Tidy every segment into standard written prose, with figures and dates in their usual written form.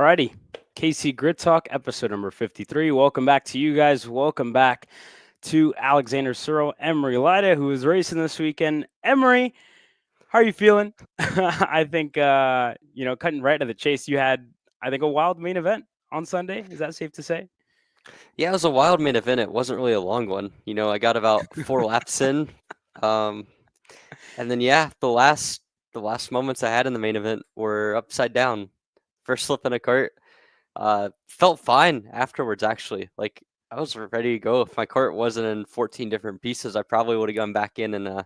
Alrighty, KC Grid Talk, episode number 53. Welcome back to you guys. Welcome back to Alexander Searle, Emery Lida, who is racing this weekend. Emery, how are you feeling? I think, cutting right to the chase, you had, I think, a wild main event on Sunday. Is that safe to say? Yeah, it was a wild main event. It wasn't really a long one. I got about 4 laps in. Um, and then the last moments I had in the main event were upside down. First slip in a cart. Felt fine afterwards, actually. Like, I was ready to go. If my cart wasn't in 14 different pieces, I probably would have gone back in and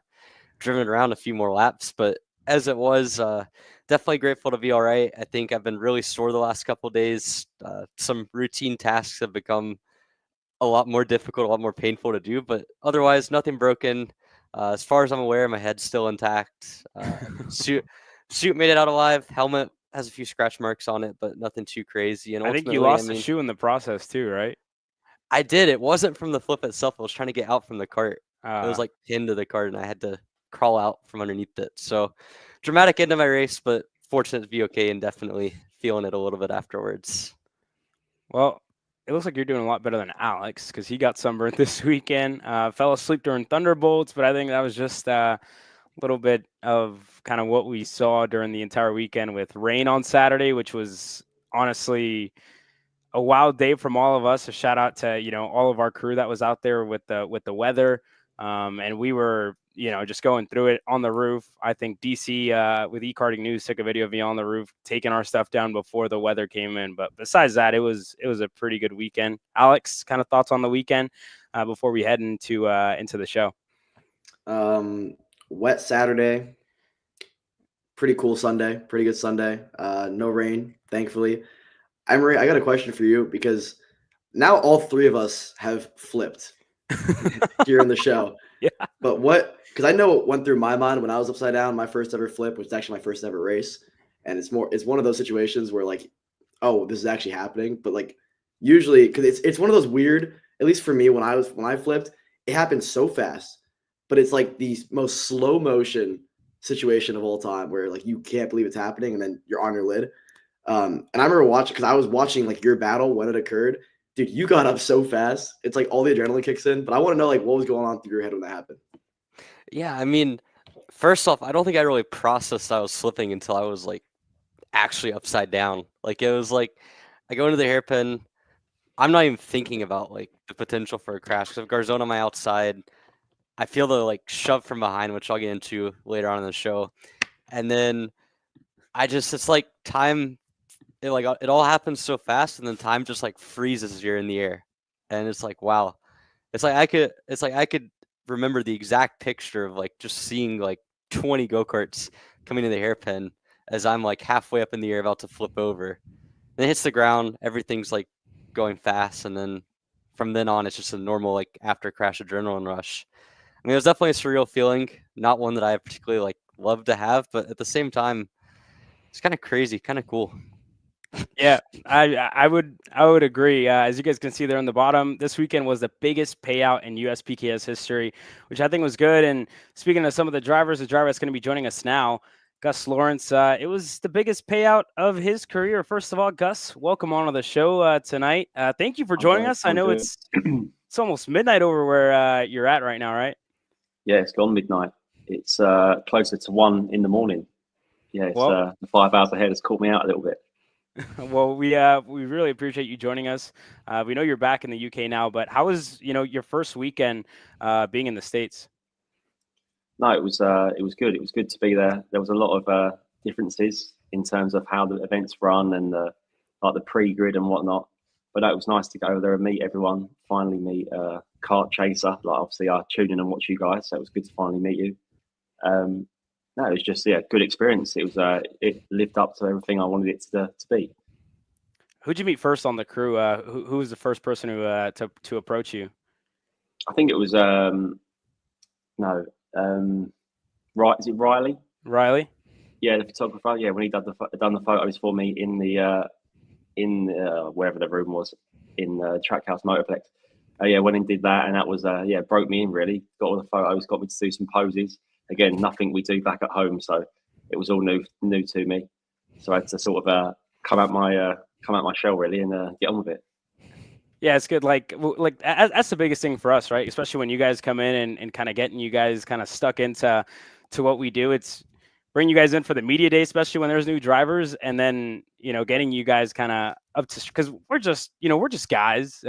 driven around a few more laps. But as it was, definitely grateful to be all right. I think I've been really sore the last couple of days. Some routine tasks have become a lot more difficult, a lot more painful to do, but otherwise nothing broken. As far as I'm aware, my head's still intact. Suit made it out alive. Helmet has a few scratch marks on it, but nothing too crazy. And I think you ultimately, I lost a mean, shoe in the process too, right? I did. It wasn't from the flip itself. I was trying to get out from the cart. It was Uh, like pinned to the cart, and I had to crawl out from underneath it. So dramatic end of my race, but fortunate to be okay and definitely feeling it a little bit afterwards. well, it looks like you're doing a lot better than Alex because he got sunburned this weekend. Fell asleep during Thunderbolts, but I think that was just little bit of kind of what we saw during the entire weekend with rain on Saturday, which was honestly a wild day from all of us. A shout out to all of our crew that was out there with the weather, and we were just going through it on the roof. I think DC with eKarting News took a video of me on the roof taking our stuff down before the weather came in. But besides that, it was a pretty good weekend. Alex, kind of thoughts on the weekend before we head into the show. Wet Saturday, pretty cool Sunday, pretty good Sunday. No rain, thankfully. Emery, I got a question for you because now all three of us have flipped here in the show. Yeah. But because I know what went through my mind when I was upside down, my first ever flip, which is actually my first ever race. And it's one of those situations where like, oh, this is actually happening. But like usually, because it's one of those weird, at least for me, when I flipped, it happened so fast. But it's like the most slow motion situation of all time where like you can't believe it's happening and then you're on your lid. And I remember watching because I was watching like your battle when it occurred. Dude, you got up so fast. It's like all the adrenaline kicks in. But I want to know like what was going on through your head when that happened. Yeah, I mean, first off, I don't think I really processed I was slipping until I was like actually upside down. Like it was like I go into the hairpin. I'm not even thinking about like the potential for a crash because of Garzone on my outside. I feel the like shove from behind, which I'll get into later on in the show, and then it's like time. It all happens so fast, and then time just like freezes as you're in the air, and it's like wow. It's like I could remember the exact picture of like just seeing like 20 go-karts coming to the hairpin as I'm like halfway up in the air about to flip over. Then it hits the ground, everything's like going fast, and then from then on it's just a normal like after crash adrenaline rush. I mean, it was definitely a surreal feeling, not one that I particularly like love to have, but at the same time, it's kind of crazy, kind of cool. Yeah, I would agree. As you guys can see there on the bottom, this weekend was the biggest payout in USPKS history, which I think was good. And speaking of some of the drivers, the driver that's going to be joining us now, Gus Lawrence, it was the biggest payout of his career. First of all, Gus, welcome on to the show tonight. Thank you for joining us. I know it's almost midnight over where you're at right now, right? Yeah, it's gone midnight. It's closer to 1 in the morning. Yeah, it's Well, the 5 hours ahead has caught me out a little bit. Well, we really appreciate you joining us. We know you're back in the UK now, but how was your first weekend being in the States? No, it was good. It was good to be there. There was a lot of differences in terms of how the events run and the pre-grid and whatnot. But it was nice to go over there and meet everyone. Finally meet Kart Chaser. Like obviously I tune in and watch you guys, so it was good to finally meet you. No, it was just good experience. It lived up to everything I wanted it to be. Who'd you meet first on the crew? Who was the first person to approach you? I think it was right. Is it Riley? Riley. Yeah, the photographer. Yeah, when he done the photos for me in the wherever the room was in the Trackhouse Motorplex. Yeah, went and did that, and that was broke me in really. Got all the photos, got me to do some poses. Again, nothing we do back at home, so it was all new to me. So I had to sort of come out my come out my shell really and get on with it. Yeah, it's good. Like that's the biggest thing for us, right? Especially when you guys come in and kind of getting you guys kind of stuck into what we do. It's bring you guys in for the media day, especially when there's new drivers, and then getting you guys kind of up to, because we're just guys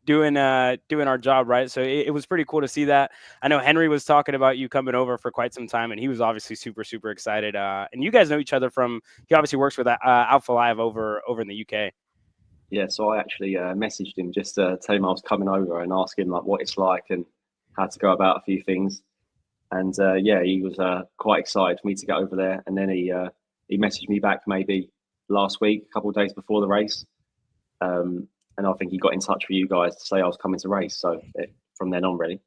doing our job, right? So it was pretty cool to see that. I know Henry was talking about you coming over for quite some time, and he was obviously super excited. And you guys know each other from, he obviously works with Alpha Live over in the UK. Yeah, so I actually messaged him just to tell him I was coming over and ask him like what it's like and how to go about a few things. And yeah, he was quite excited for me to get over there. And then he messaged me back maybe last week, a couple of days before the race. And I think he got in touch with you guys to say I was coming to race. So from then on, really.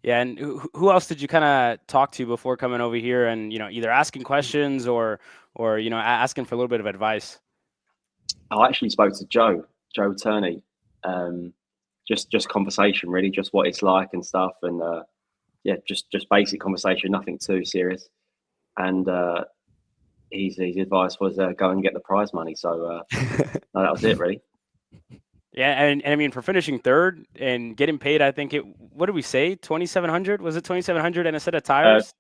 Yeah, and who else did you kind of talk to before coming over here, and either asking questions or asking for a little bit of advice? I actually spoke to Joe Turney. Just conversation, really, just what it's like and stuff, and yeah, just basic conversation, nothing too serious. And his advice was go and get the prize money. So no, that was it, really. Yeah, and I mean, for finishing third and getting paid, I think what did we say? 2,700? Was it 2,700 and a set of tires?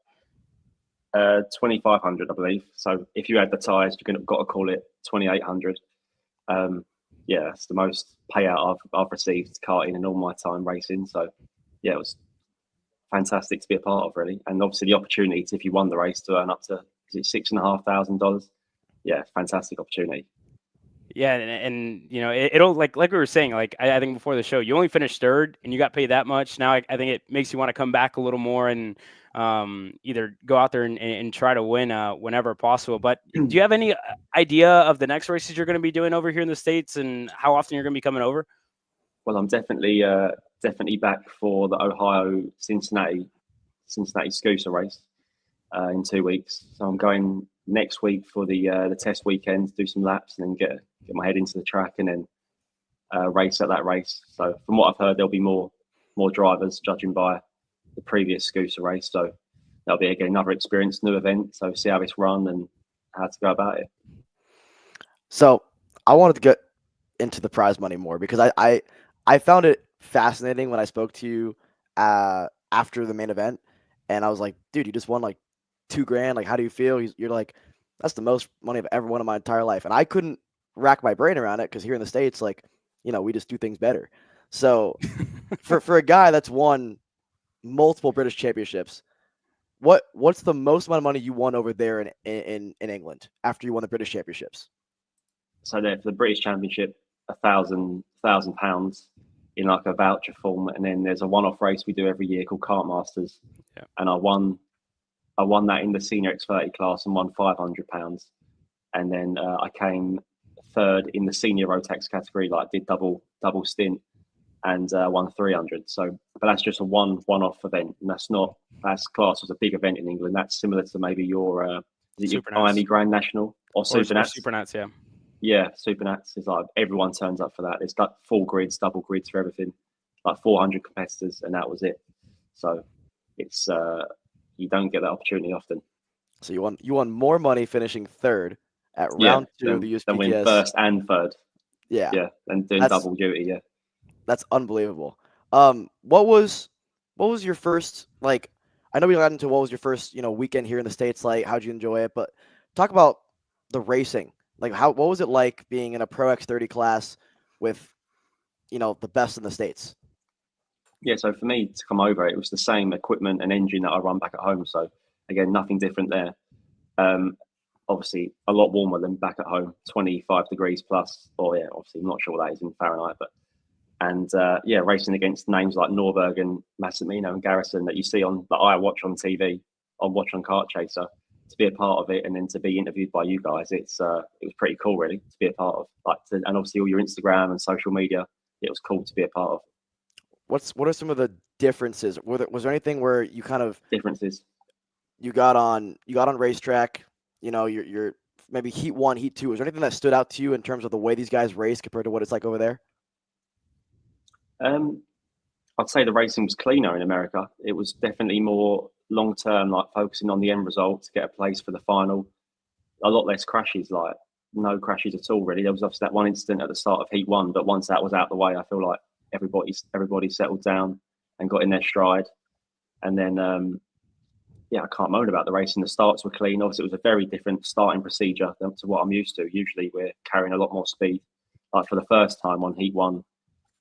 2,500, I believe. So if you add the tires, you're got to call it 2,800. Yeah, that's the most payout I've received karting in all my time racing. So yeah, it was fantastic to be a part of, really. And obviously the opportunity to, if you won the race, to earn up to, is it $6,500? Yeah, fantastic opportunity. Yeah, and it'll like we were saying, like I think before the show, you only finished third and you got paid that much. Now I think it makes you want to come back a little more and either go out there and try to win whenever possible. But do you have any idea of the next races you're going to be doing over here in the States and how often you're going to be coming over? Well, I'm definitely back for the Ohio Cincinnati scooter race in 2 weeks. So I'm going next week for the test weekend, do some laps, and then get my head into the track, and then race at that race. So from what I've heard, there'll be more drivers, judging by the previous scooter race. So that'll be again another experience, new event. So see how it's run and how to go about it. So I wanted to get into the prize money more because I found it fascinating when I spoke to you after the main event, and I was like, dude, you just won like $2,000. Like, how do you feel? You're like, that's the most money I've ever won in my entire life. And I couldn't rack my brain around it because here in the States, like, we just do things better. So for a guy that's won multiple British championships, what's the most amount of money you won over there in England after you won the British championships? So there for the British Championship, £1,000 in like a voucher form, and then there's a one-off race we do every year called Kart Masters, and I won that in the senior X30 class and won £500, and then I came third in the senior Rotax category, like did double stint, and won 300. So, but that's just a one-off event, and that's class was a big event in England. That's similar to maybe your Miami Grand National or Supernats. Supernats, yeah. Yeah, Supernats is like everyone turns up for that. It's like full grids, double grids for everything, like 400 competitors, and that was it. So it's you don't get that opportunity often. So you won more money finishing third at round two of the USPKS. Then win first and third. Yeah, and doing double duty. Yeah, that's unbelievable. What was your first, like? I know we got into what was your first weekend here in the States like. How'd you enjoy it? But talk about the racing. Like, what was it like being in a Pro X30 class with, the best in the States? Yeah, so for me to come over, it was the same equipment and engine that I run back at home. So again, nothing different there. Obviously, a lot warmer than back at home, 25 degrees plus. Or yeah, obviously, I'm not sure what that is in Fahrenheit, but yeah, racing against names like Norberg and Massimino and Garrison that you see that I watch on TV, I watch on Kart Chaser. To be a part of it and then to be interviewed by you guys, it was pretty cool, really, to be a part of. And obviously all your Instagram and social media, it was cool to be a part of. What are some of the differences? Was there anything where you kind of differences? You got on racetrack, you're maybe heat 1, heat 2. Was there anything that stood out to you in terms of the way these guys race compared to what it's like over there? I'd say the racing was cleaner in America. It was definitely more long-term, like focusing on the end result to get a place for the final. A lot less crashes, like no crashes at all, really. There was obviously that one incident at the start of Heat 1, but once that was out the way, I feel like everybody settled down and got in their stride. And then, I can't moan about the racing. The starts were clean. Obviously, it was a very different starting procedure to what I'm used to. Usually, we're carrying a lot more speed. Like for the first time on Heat 1,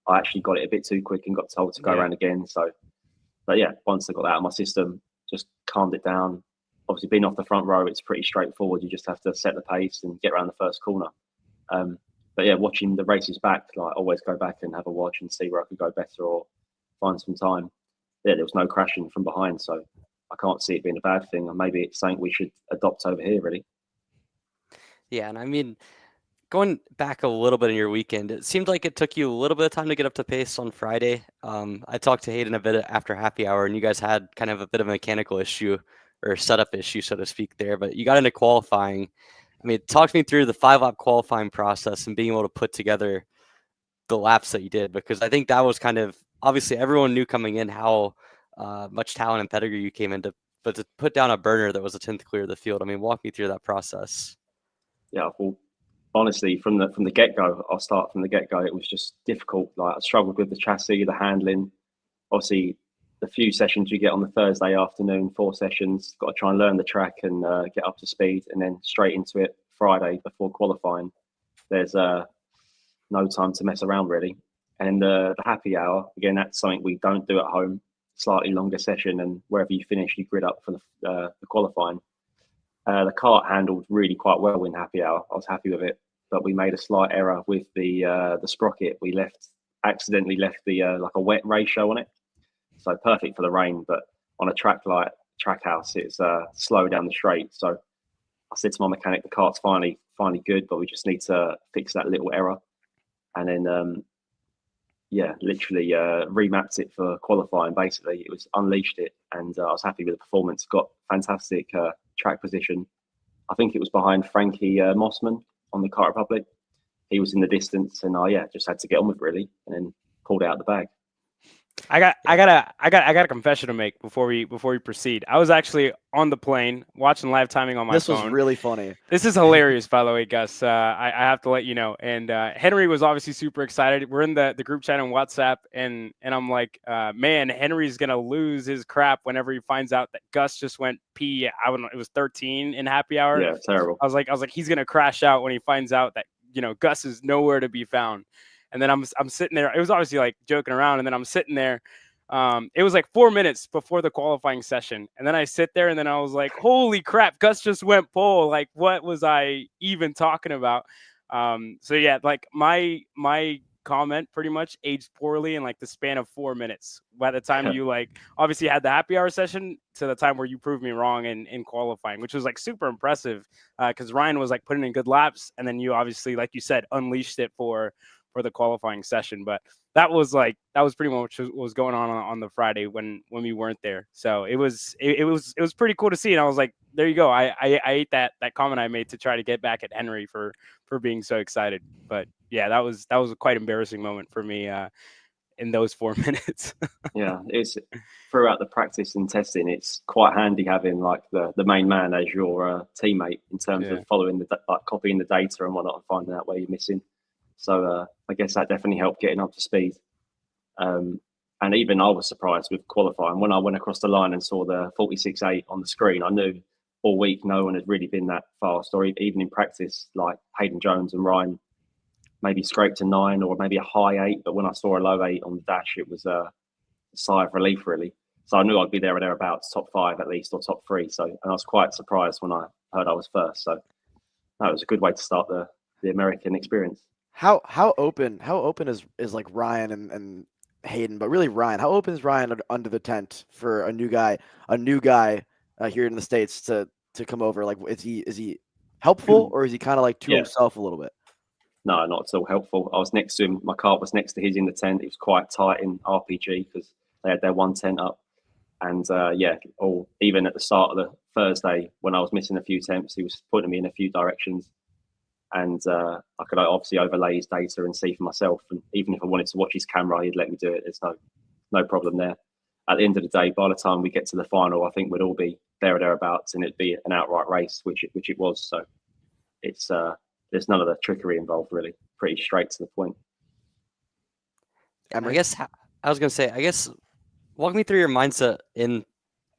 I actually got it a bit too quick and got told to go around again. So, but yeah, once I got that out of my system, just calmed it down. Obviously, being off the front row, it's pretty straightforward. You just have to set the pace and get around the first corner. But yeah, watching the races back, like always go back and have a watch and see where I could go better or find some time. Yeah, there was no crashing from behind, so I can't see it being a bad thing. And maybe it's something we should adopt over here, really. Yeah, and I mean, going back a little bit in your weekend, it seemed like it took you a little bit of time to get up to pace on Friday. I talked to Hayden a bit after happy hour, and you guys had kind of a bit of a mechanical issue or setup issue, so to speak, there. But you got into qualifying. I mean, talk me through the 5-lap qualifying process and being able to put together the laps that you did, because I think that was kind of obviously everyone knew coming in how much talent and pedigree you came into, but to put down a burner that was a 10th clear of the field. I mean, walk me through that process. Yeah, well, honestly, from the get-go, I'll start from the get-go. It was just difficult. Like I struggled with the chassis, the handling. Obviously, the few sessions you get on the Thursday afternoon, 4 sessions, got to try and learn the track and get up to speed, and then straight into it Friday before qualifying. There's no time to mess around, really. And the happy hour, again, that's something we don't do at home. Slightly longer session, and wherever you finish, you grid up for the qualifying. The kart handled really quite well in happy hour. I was happy with it, but we made a slight error with the sprocket. We accidentally left the like a wet ratio on it, so perfect for the rain. But on a track like Trackhouse, it's slow down the straight. So I said to my mechanic, the kart's finally good, but we just need to fix that little error. And then literally remapped it for qualifying. Basically, it was unleashed it, and I was happy with the performance. Got fantastic track position. I think it was behind Frankie Mossman on the Kart Republic. He was in the distance, and I just had to get on with it, really, and then pulled it out of the bag. I got a confession to make before we proceed. I was actually on the plane watching live timing on my phone. This was really funny. This is hilarious, by the way, Gus. I have to let you know. And Henry was obviously super excited. We're in the group chat on WhatsApp, and I'm like, man, Henry's gonna lose his crap whenever he finds out that Gus just went P. I don't know, it was 13 in happy hour. Yeah, terrible. I was like, he's gonna crash out when he finds out that Gus is nowhere to be found. And then I'm sitting there. It was obviously like joking around. And then I'm sitting there. It was like 4 minutes before the qualifying session. And then I sit there and then I was like, holy crap, Gus just went pole. Like, what was I even talking about? So yeah, like my comment pretty much aged poorly in like the span of 4 minutes. By the time you like obviously had the happy hour session to the time where you proved me wrong in qualifying, which was like super impressive because Ryan was like putting in good laps. And then you obviously, like you said, unleashed it for the qualifying session. But that was pretty much what was going on the Friday when we weren't there. So it was pretty cool to see. And I was like, there you go. I ate that comment I made to try to get back at Henry for being so excited. But yeah, that was a quite embarrassing moment for me in those 4 minutes. Yeah, it's throughout the practice and testing, it's quite handy having like the main man as your teammate in terms of following copying the data and whatnot and finding out where you're missing. So I guess that definitely helped getting up to speed. And even I was surprised with qualifying. When I went across the line and saw the 46.8 on the screen, I knew all week no one had really been that fast, or even in practice, like Hayden Jones and Ryan maybe scraped a 9 or maybe a high 8. But when I saw a low 8 on the dash, it was a sigh of relief, really. So I knew I'd be there or thereabouts, top 5 at least, or top 3. So, and I was quite surprised when I heard I was first. So that was a good way to start the American experience. How open is like Ryan and Hayden, but really Ryan, how open is Ryan under the tent for a new guy here in the States to come over? Like, is he helpful, or is he kind of like to himself a little bit? No, not at all helpful. I was next to him. My car was next to his in the tent. It was quite tight in RPG because they had their one tent up. And even at the start of the Thursday when I was missing a few temps, he was pointing me in a few directions. And I could obviously overlay his data and see for myself. And even if I wanted to watch his camera, he'd let me do it. There's no problem there. At the end of the day, by the time we get to the final, I think we'd all be there or thereabouts, and it'd be an outright race, which it was. So it's there's none of the trickery involved really. Pretty straight to the point. And I guess I was gonna say, I guess walk me through your mindset in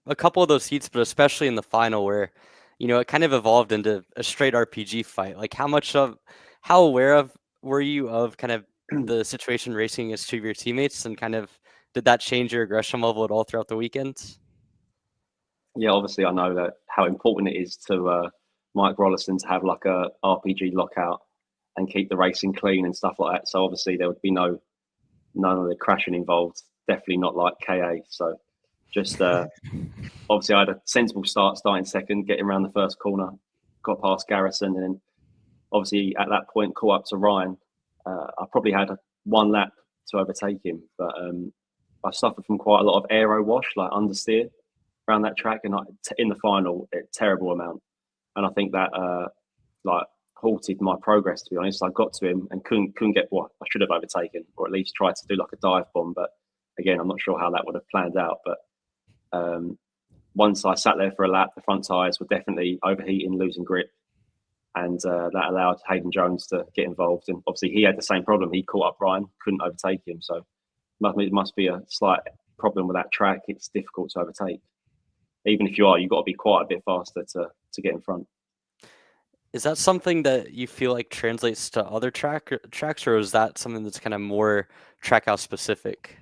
a couple of those heats, but especially in the final where, it kind of evolved into a straight RPG fight. Like how aware of were you of kind of the situation racing against two of your teammates, and kind of did that change your aggression level at all throughout the weekend? Yeah, obviously I know that how important it is to Mike Rollison to have like a RPG lockout and keep the racing clean and stuff like that. So obviously there would be none of the crashing involved. Definitely not like KA. So just obviously I had a sensible start, starting second, getting around the first corner, got past Garrison, and then obviously at that point caught up to Ryan. I probably had one lap to overtake him, but I suffered from quite a lot of aero wash, like understeer around that track, and in the final, a terrible amount. And I think that like halted my progress. To be honest, I got to him and couldn't get what I should have overtaken, or at least tried to do like a dive bomb. But again, I'm not sure how that would have planned out. But once I sat there for a lap, the front tyres were definitely overheating, losing grip, and that allowed Hayden Jones to get involved. And obviously, he had the same problem. He caught up Ryan, couldn't overtake him. So it must be a slight problem with that track. It's difficult to overtake. Even if you've got to be quite a bit faster to get in front. Is that something that you feel like translates to other tracks, or is that something that's kind of more trackhouse specific?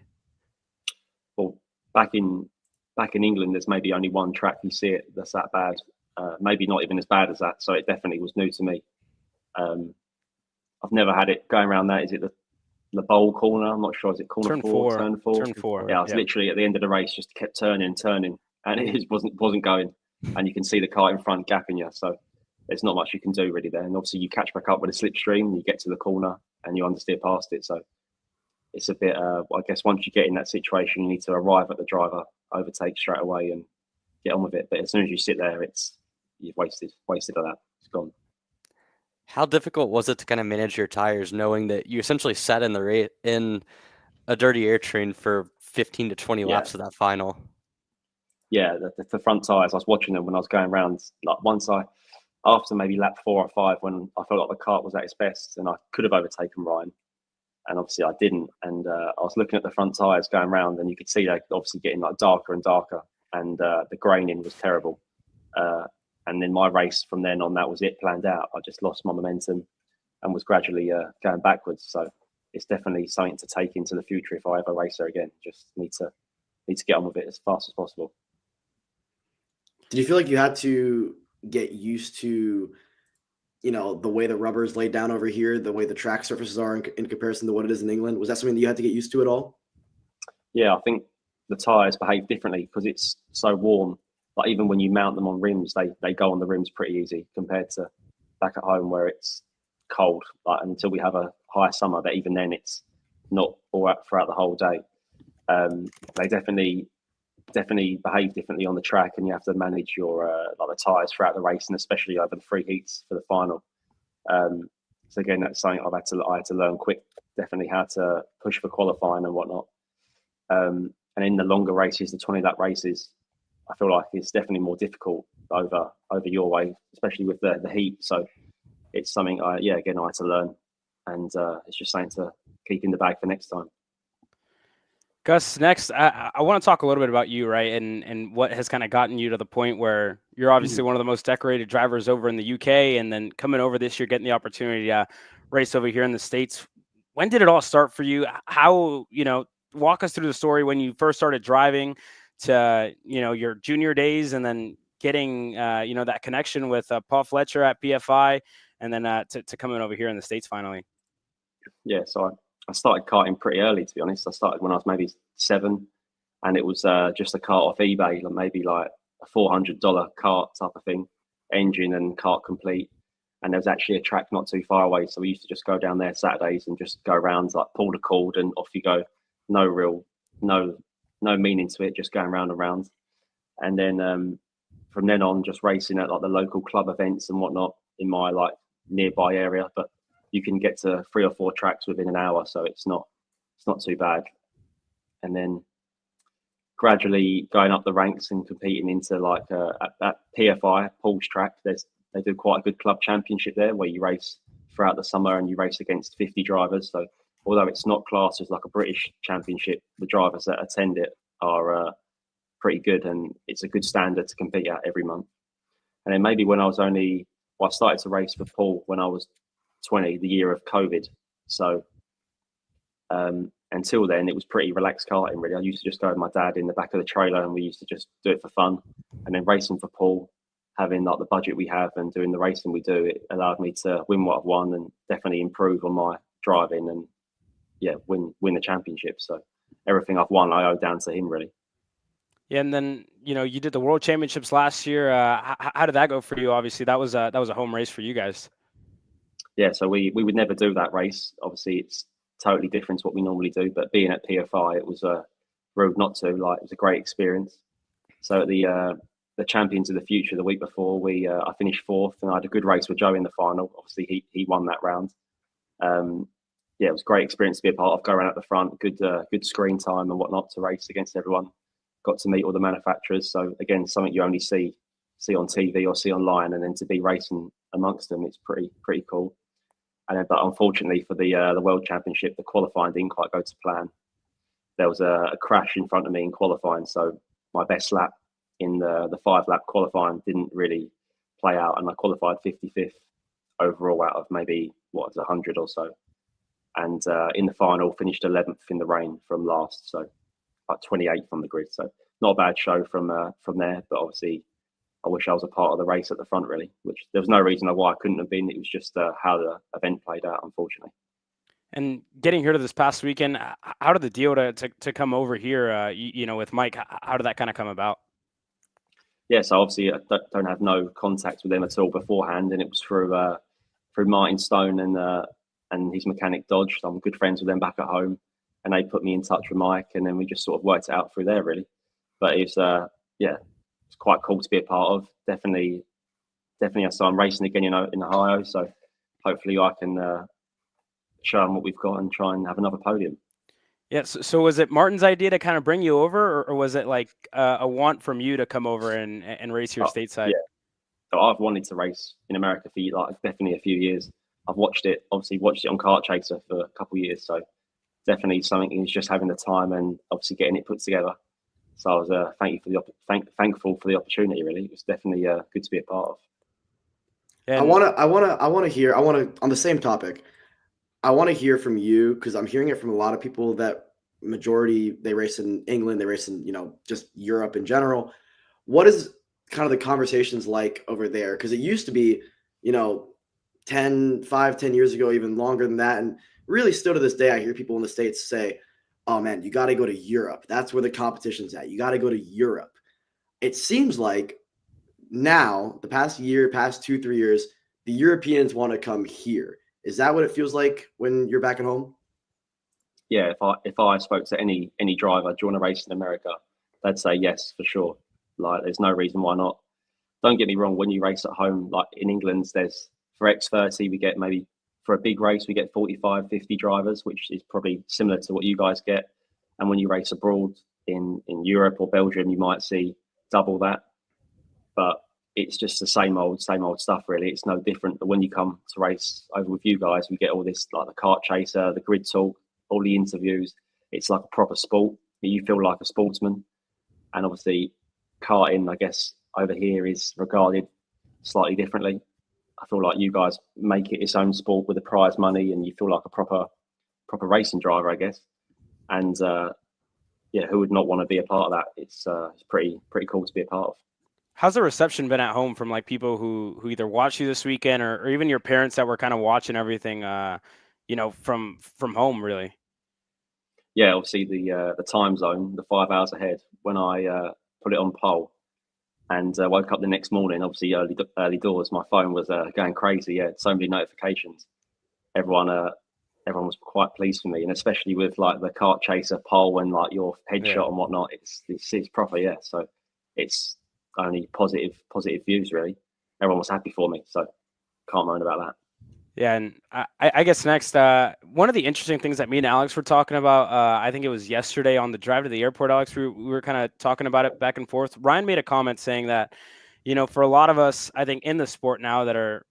Well, back in England, there's maybe only one track you see it that's that bad. Maybe not even as bad as that. So it definitely was new to me. I've never had it going around that. Is it the bowl corner? I'm not sure. Is it corner Turn turn four? Turn 4. Yeah, I was literally at the end of the race, just kept turning, and it wasn't going. And you can see the car in front gapping you. So there's not much you can do really there. And obviously you catch back up with a slipstream, you get to the corner and you understeer past it. So it's a bit, I guess once you get in that situation, you need to arrive at the driver, overtake straight away and get on with it. But as soon as you sit there, you've wasted of that. It's gone. How difficult was it to kind of manage your tires, knowing that you essentially sat in in a dirty air train for 15 to 20 laps of that final? Yeah, the front tires, I was watching them when I was going around, like after maybe lap 4 or 5, when I felt like the kart was at its best and I could have overtaken Ryan. And obviously I didn't. And I was looking at the front tires going around, and you could see they're obviously getting like darker and darker, and the graining was terrible. And then my race from then on, that was it planned out. I just lost my momentum and was gradually going backwards. So it's definitely something to take into the future if I ever race there again. Just need to get on with it as fast as possible. Did you feel like you had to get used to, the way the rubber is laid down over here, the way the track surfaces are in comparison to what it is in England? Was that something that you had to get used to at all? Yeah, I think the tyres behave differently because it's so warm. Like even when you mount them on rims, they go on the rims pretty easy compared to back at home where it's cold. Like until we have a high summer, but even then it's not all out throughout the whole day. They definitely behave differently on the track, and you have to manage your like the tyres throughout the race, and especially over the 3 heats for the final. So again, that's something I had to learn quick. Definitely how to push for qualifying and whatnot. And in the longer races, the 20 lap races, I feel like it's definitely more difficult over your way, especially with the heat. So it's something I had to learn, and it's just something to keep in the bag for next time. Gus, next, I want to talk a little bit about you, right? And what has kind of gotten you to the point where you're obviously one of the most decorated drivers over in the UK, and then coming over this year, getting the opportunity to race over here in the States. When did it all start for you? How, walk us through the story when you first started driving to, your junior days, and then getting, that connection with Paul Fletcher at PFI, and then to coming over here in the States finally. Yeah, so I started karting pretty early, to be honest. I started when I was maybe 7, and it was just a kart off eBay, maybe like a $400 kart type of thing, engine and kart complete. And there was actually a track not too far away, so we used to just go down there Saturdays and just go around, like pull the cord and off you go. No meaning to it, just going round and round. And then from then on, just racing at like the local club events and whatnot in my like nearby area. But you can get to 3 or 4 tracks within an hour, so it's not too bad. And then gradually going up the ranks and competing into like at PFI Paul's track. They do quite a good club championship there where you race throughout the summer, and you race against 50 drivers. So although it's not classed as like a British championship, the drivers that attend it are pretty good, and it's a good standard to compete at every month. And then maybe when I started to race for Paul when I was 20, the year of COVID. So until then, it was pretty relaxed karting, really. I used to just go with my dad in the back of the trailer, and we used to just do it for fun. And then racing for Paul, having like the budget we have and doing the racing we do, it allowed me to win what I've won and definitely improve on my driving and win the championship. So everything I've won, I owe down to him, really. Yeah, and then you did the World Championships last year. How did that go for you? Obviously, that was a home race for you guys. Yeah, so we would never do that race. Obviously, it's totally different to what we normally do. But being at PFI, it was rude not to. Like, it was a great experience. So at the Champions of the Future the week before, I finished 4th, and I had a good race with Joe in the final. Obviously, he won that round. It was a great experience to be a part of. Go around at the front, good screen time and whatnot to race against everyone. Got to meet all the manufacturers. So again, something you only see on TV or see online, and then to be racing amongst them, it's pretty cool. But unfortunately for the World Championship, the qualifying didn't quite go to plan. There was a crash in front of me in qualifying, so my best lap in the 5-lap qualifying didn't really play out, and I qualified 55th overall out of maybe 100 or so. And in the final, finished 11th in the rain from last, so like 28th on the grid. So not a bad show from there, but obviously I wish I was a part of the race at the front, really, which there was no reason why I couldn't have been. It was just how the event played out, unfortunately. And getting here to this past weekend, how did the deal to come over here, with Mike, how did that kind of come about? Yeah, so obviously I don't have no contact with them at all beforehand, and it was through Martin Stone and his mechanic Dodge. So I'm good friends with them back at home, and they put me in touch with Mike, and then we just sort of worked it out through there, really. But it's quite cool to be a part of. Definitely. So I'm racing again, in Ohio. So hopefully I can show them what we've got and try and have another podium. Yeah. So was it Martin's idea to kind of bring you over, or was it like a want from you to come over and race here stateside? Yeah. So I've wanted to race in America for definitely a few years. I've watched it on Kart Chaser for a couple of years. So definitely something is just having the time and obviously getting it put together. So I was thankful for the opportunity. Really, it was definitely good to be a part of. And I want to hear. On the same topic. I want to hear from you, because I'm hearing it from a lot of people that majority they race in England, they race in just Europe in general. What is kind of the conversations like over there? Because it used to be 10 years ago, even longer than that, and really still to this day, I hear people in the States say, oh man, you got to go to Europe. That's where the competition's at. You got to go to Europe. It seems like now, the past 2-3 years, the Europeans want to come here. Is that what it feels like when you're back at home? Yeah, if I spoke to any driver, do you want to race in America? They'd say yes, for sure. Like, there's no reason why not. Don't get me wrong, when you race at home, like in England, there's for X30, we get maybe for a big race, we get 45, 50 drivers, which is probably similar to what you guys get. And when you race abroad in Europe or Belgium, you might see double that. But it's just the same old stuff, really. It's no different. But when you come to race over with you guys, we get all this, like the Kart Chaser, the grid talk, all the interviews. It's like a proper sport. You feel like a sportsman. And obviously, karting, I guess, over here is regarded slightly differently. I feel like you guys make it its own sport with the prize money, and you feel like a proper racing driver, I guess. And who would not want to be a part of that? It's pretty cool to be a part of. How's the reception been at home from like people who either watch you this weekend or even your parents that were kind of watching everything, from home, really? Yeah, obviously the time zone, the 5 hours ahead. When I put it on pole and woke up the next morning, obviously early doors, my phone was going crazy. Yeah, so many notifications. Everyone was quite pleased for me, and especially with like the Kart Chaser pole and like your headshot and whatnot. It's proper, yeah. So it's only positive views, really. Everyone was happy for me, so can't moan about that. Yeah, and I guess next, one of the interesting things that me and Alex were talking about, I think it was yesterday on the drive to the airport, Alex, we were kind of talking about it back and forth. Ryan made a comment saying that, for a lot of us, I think in the sport now that are,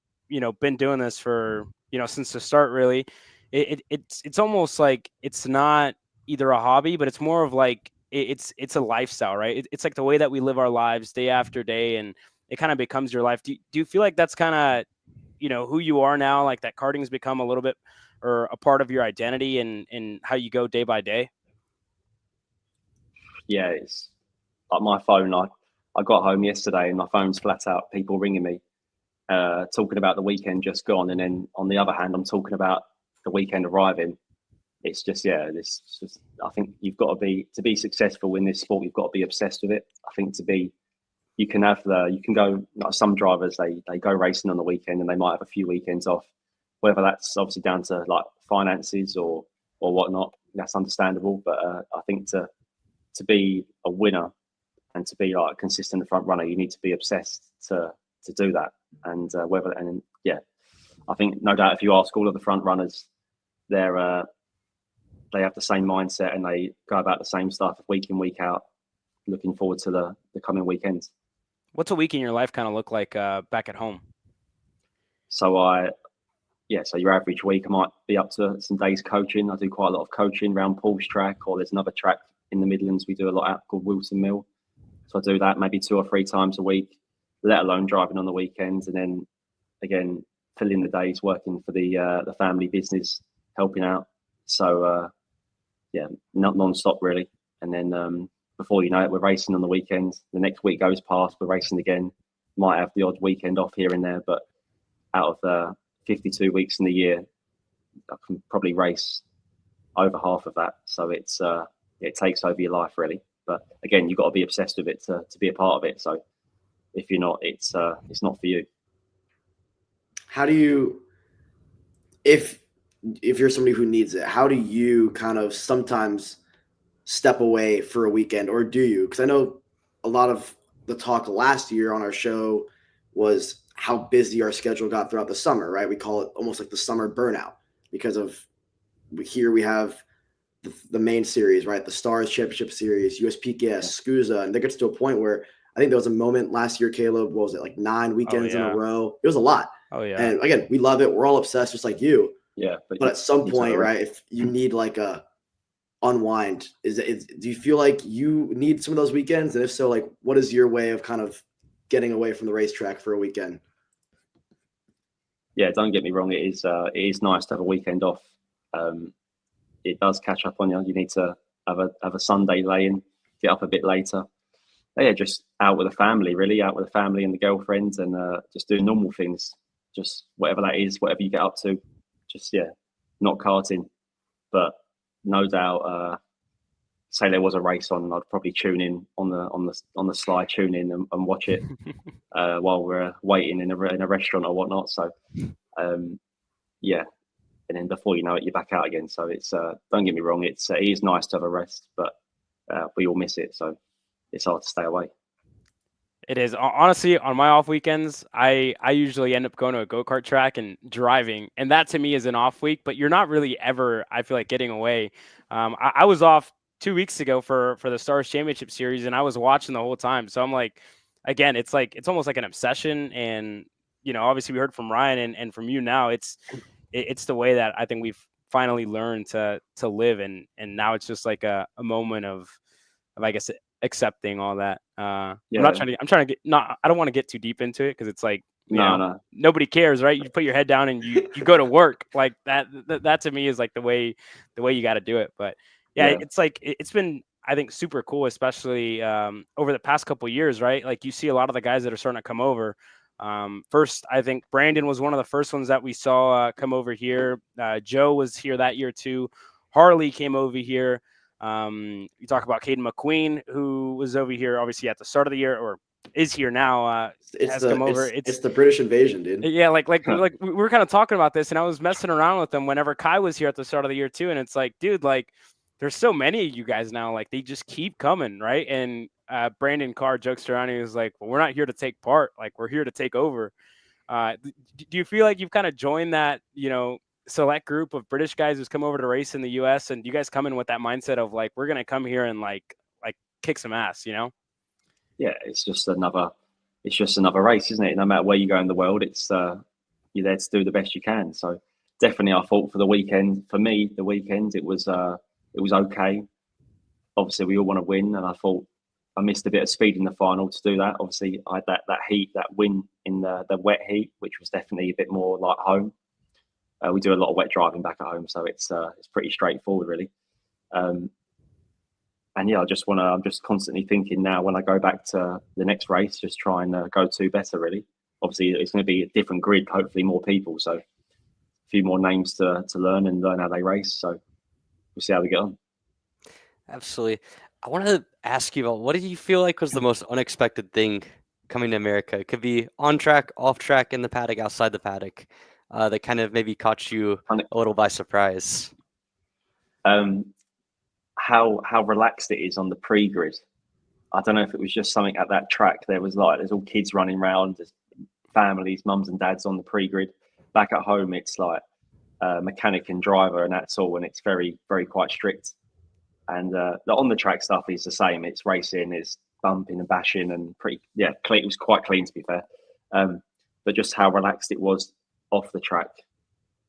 been doing this for since the start, really. It's almost like it's not either a hobby, but it's more of like it's a lifestyle, right? It's like the way that we live our lives day after day, and it kind of becomes your life. Do you feel like that's kind of who you are now, like that karting's become a little bit or a part of your identity and how you go day by day? Yeah, it's like my phone. I got home yesterday and my phone's flat out. People ringing me, talking about the weekend just gone, and then on the other hand, I'm talking about the weekend arriving. It's just I think you've got to be successful in this sport. You've got to be obsessed with it. I think you can go, like some drivers, they go racing on the weekend and they might have a few weekends off, whether that's obviously down to like finances or whatnot. That's understandable, but I think to be a winner and to be like a consistent front runner, you need to be obsessed to do that. And I think no doubt if you ask all of the front runners, they have the same mindset and they go about the same stuff week in, week out, looking forward to the coming weekends. What's a week in your life kind of look like back at home? So your average week, I might be up to some days coaching. I do quite a lot of coaching around Paul's track, or there's another track in the Midlands we do a lot at called Wilson Mill. So I do that maybe 2 or 3 times a week, let alone driving on the weekends. And then again, filling the days working for the family business, helping out. So not non-stop really. And then before you know it, we're racing on the weekends. The next week goes past, we're racing again. Might have the odd weekend off here and there, but out of the 52 weeks in the year, I can probably race over half of that. So it takes over your life really. But again, you've got to be obsessed with it to be a part of it. So if you're not, it's not for you. How do you, if you're somebody who needs it, how do you kind of sometimes step away for a weekend, or do you? Because I know a lot of the talk last year on our show was how busy our schedule got throughout the summer, right? We call it almost like the summer burnout because of here we have the main series, right? The Stars Championship Series, USPKS, SCUSA, and it gets to a point where I think there was a moment last year, Caleb, what was it, like 9 weekends in a row? It was a lot. Oh, yeah. And again, we love it. We're all obsessed just like you. Yeah. But at some point, right, if you need like a unwind, do you feel like you need some of those weekends? And if so, like what is your way of kind of getting away from the racetrack for a weekend? Yeah, don't get me wrong. It is nice to have a weekend off. It does catch up on you. You need to have a Sunday lay-in, get up a bit later. But yeah, just out with the family, really, out with the family and the girlfriends, and just doing normal things, just whatever that is, whatever you get up to. Just not karting, but no doubt. Say there was a race on, I'd probably tune in on the slide, tune in and watch it while we're waiting in a restaurant or whatnot. So, and then before you know it, you're back out again. So it's don't get me wrong, it is nice to have a rest, but we all miss it, so it's hard to stay away. It is. Honestly, on my off weekends, I usually end up going to a go-kart track and driving, and that to me is an off week. But you're not really ever, I feel like, getting away. I was off 2 weeks ago for the Stars Championship Series, and I was watching the whole time. So I'm like, again, it's almost like an obsession. And obviously we heard from Ryan and from you now. It's the way that I think we've finally learned to live, and now it's just like a moment of I guess accepting all that. I'm trying to get I don't want to get too deep into it because it's like nobody cares, right? You put your head down and you go to work. Like that to me is like the way you got to do it. But it's like it's been, I think, super cool, especially over the past couple of years, right? Like you see a lot of the guys that are starting to come over. First, I think Brandon was one of the first ones that we saw come over here. Joe was here that year too. Harley came over here. You talk about Caden McQueen, who was over here obviously at the start of the year, or is here now. It's the British invasion, dude. Yeah, like we were kind of talking about this, and I was messing around with them whenever Kai was here at the start of the year too, and it's like, dude, like there's so many of you guys now, like they just keep coming, right? And Brandon Carr jokes around, he was like, well, we're not here to take part, like we're here to take over. Do you feel like you've kind of joined that, select group of British guys who's come over to race in the US, and you guys come in with that mindset of like, we're going to come here and like kick some ass, Yeah, it's just another race, isn't it? No matter where you go in the world, it's you're there to do the best you can. So definitely I thought for the weekend, for me, the weekend, it was okay. Obviously, we all want to win, and I thought I missed a bit of speed in the final to do that. Obviously, I had that heat, that win in the wet heat, which was definitely a bit more like home. We do a lot of wet driving back at home, so it's pretty straightforward, really. And yeah, I'm just constantly thinking now when I go back to the next race, just try and go to better, really. Obviously, it's going to be a different grid, hopefully more people, so a few more names to learn and learn how they race. So we'll see how we get on. Absolutely. I want to ask you about what did you feel like was the most unexpected thing coming to America? It could be on track, off track, in the paddock, outside the paddock, that kind of maybe caught you a little by surprise. How relaxed it is on the pre-grid. I don't know if it was just something at that track. There's all kids running around, there's families, mums and dads on the pre-grid. Back at home, it's like mechanic and driver, and that's all, and it's very, very quite strict. And the on the track stuff is the same. It's racing, it's bumping and bashing, and clean. It was quite clean, to be fair. But just how relaxed it was off the track,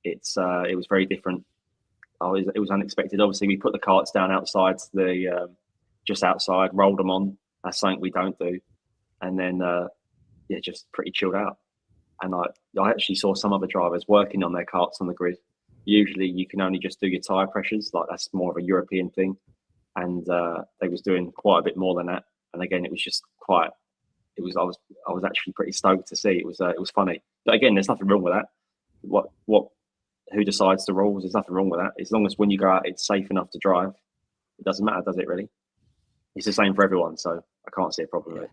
it was very different. It was unexpected. Obviously, we put the carts down outside just outside, rolled them on. That's something we don't do. And then, just pretty chilled out. And I actually saw some other drivers working on their carts on the grid. Usually, you can only just do your tire pressures. Like that's more of a European thing. And they was doing quite a bit more than that. And again, it was just quite. I was actually pretty stoked to see. It was funny. But again, there's nothing wrong with that. Who decides the rules? There's nothing wrong with that. As long as when you go out, it's safe enough to drive. It doesn't matter, does it? Really? It's the same for everyone, so I can't see a problem with it.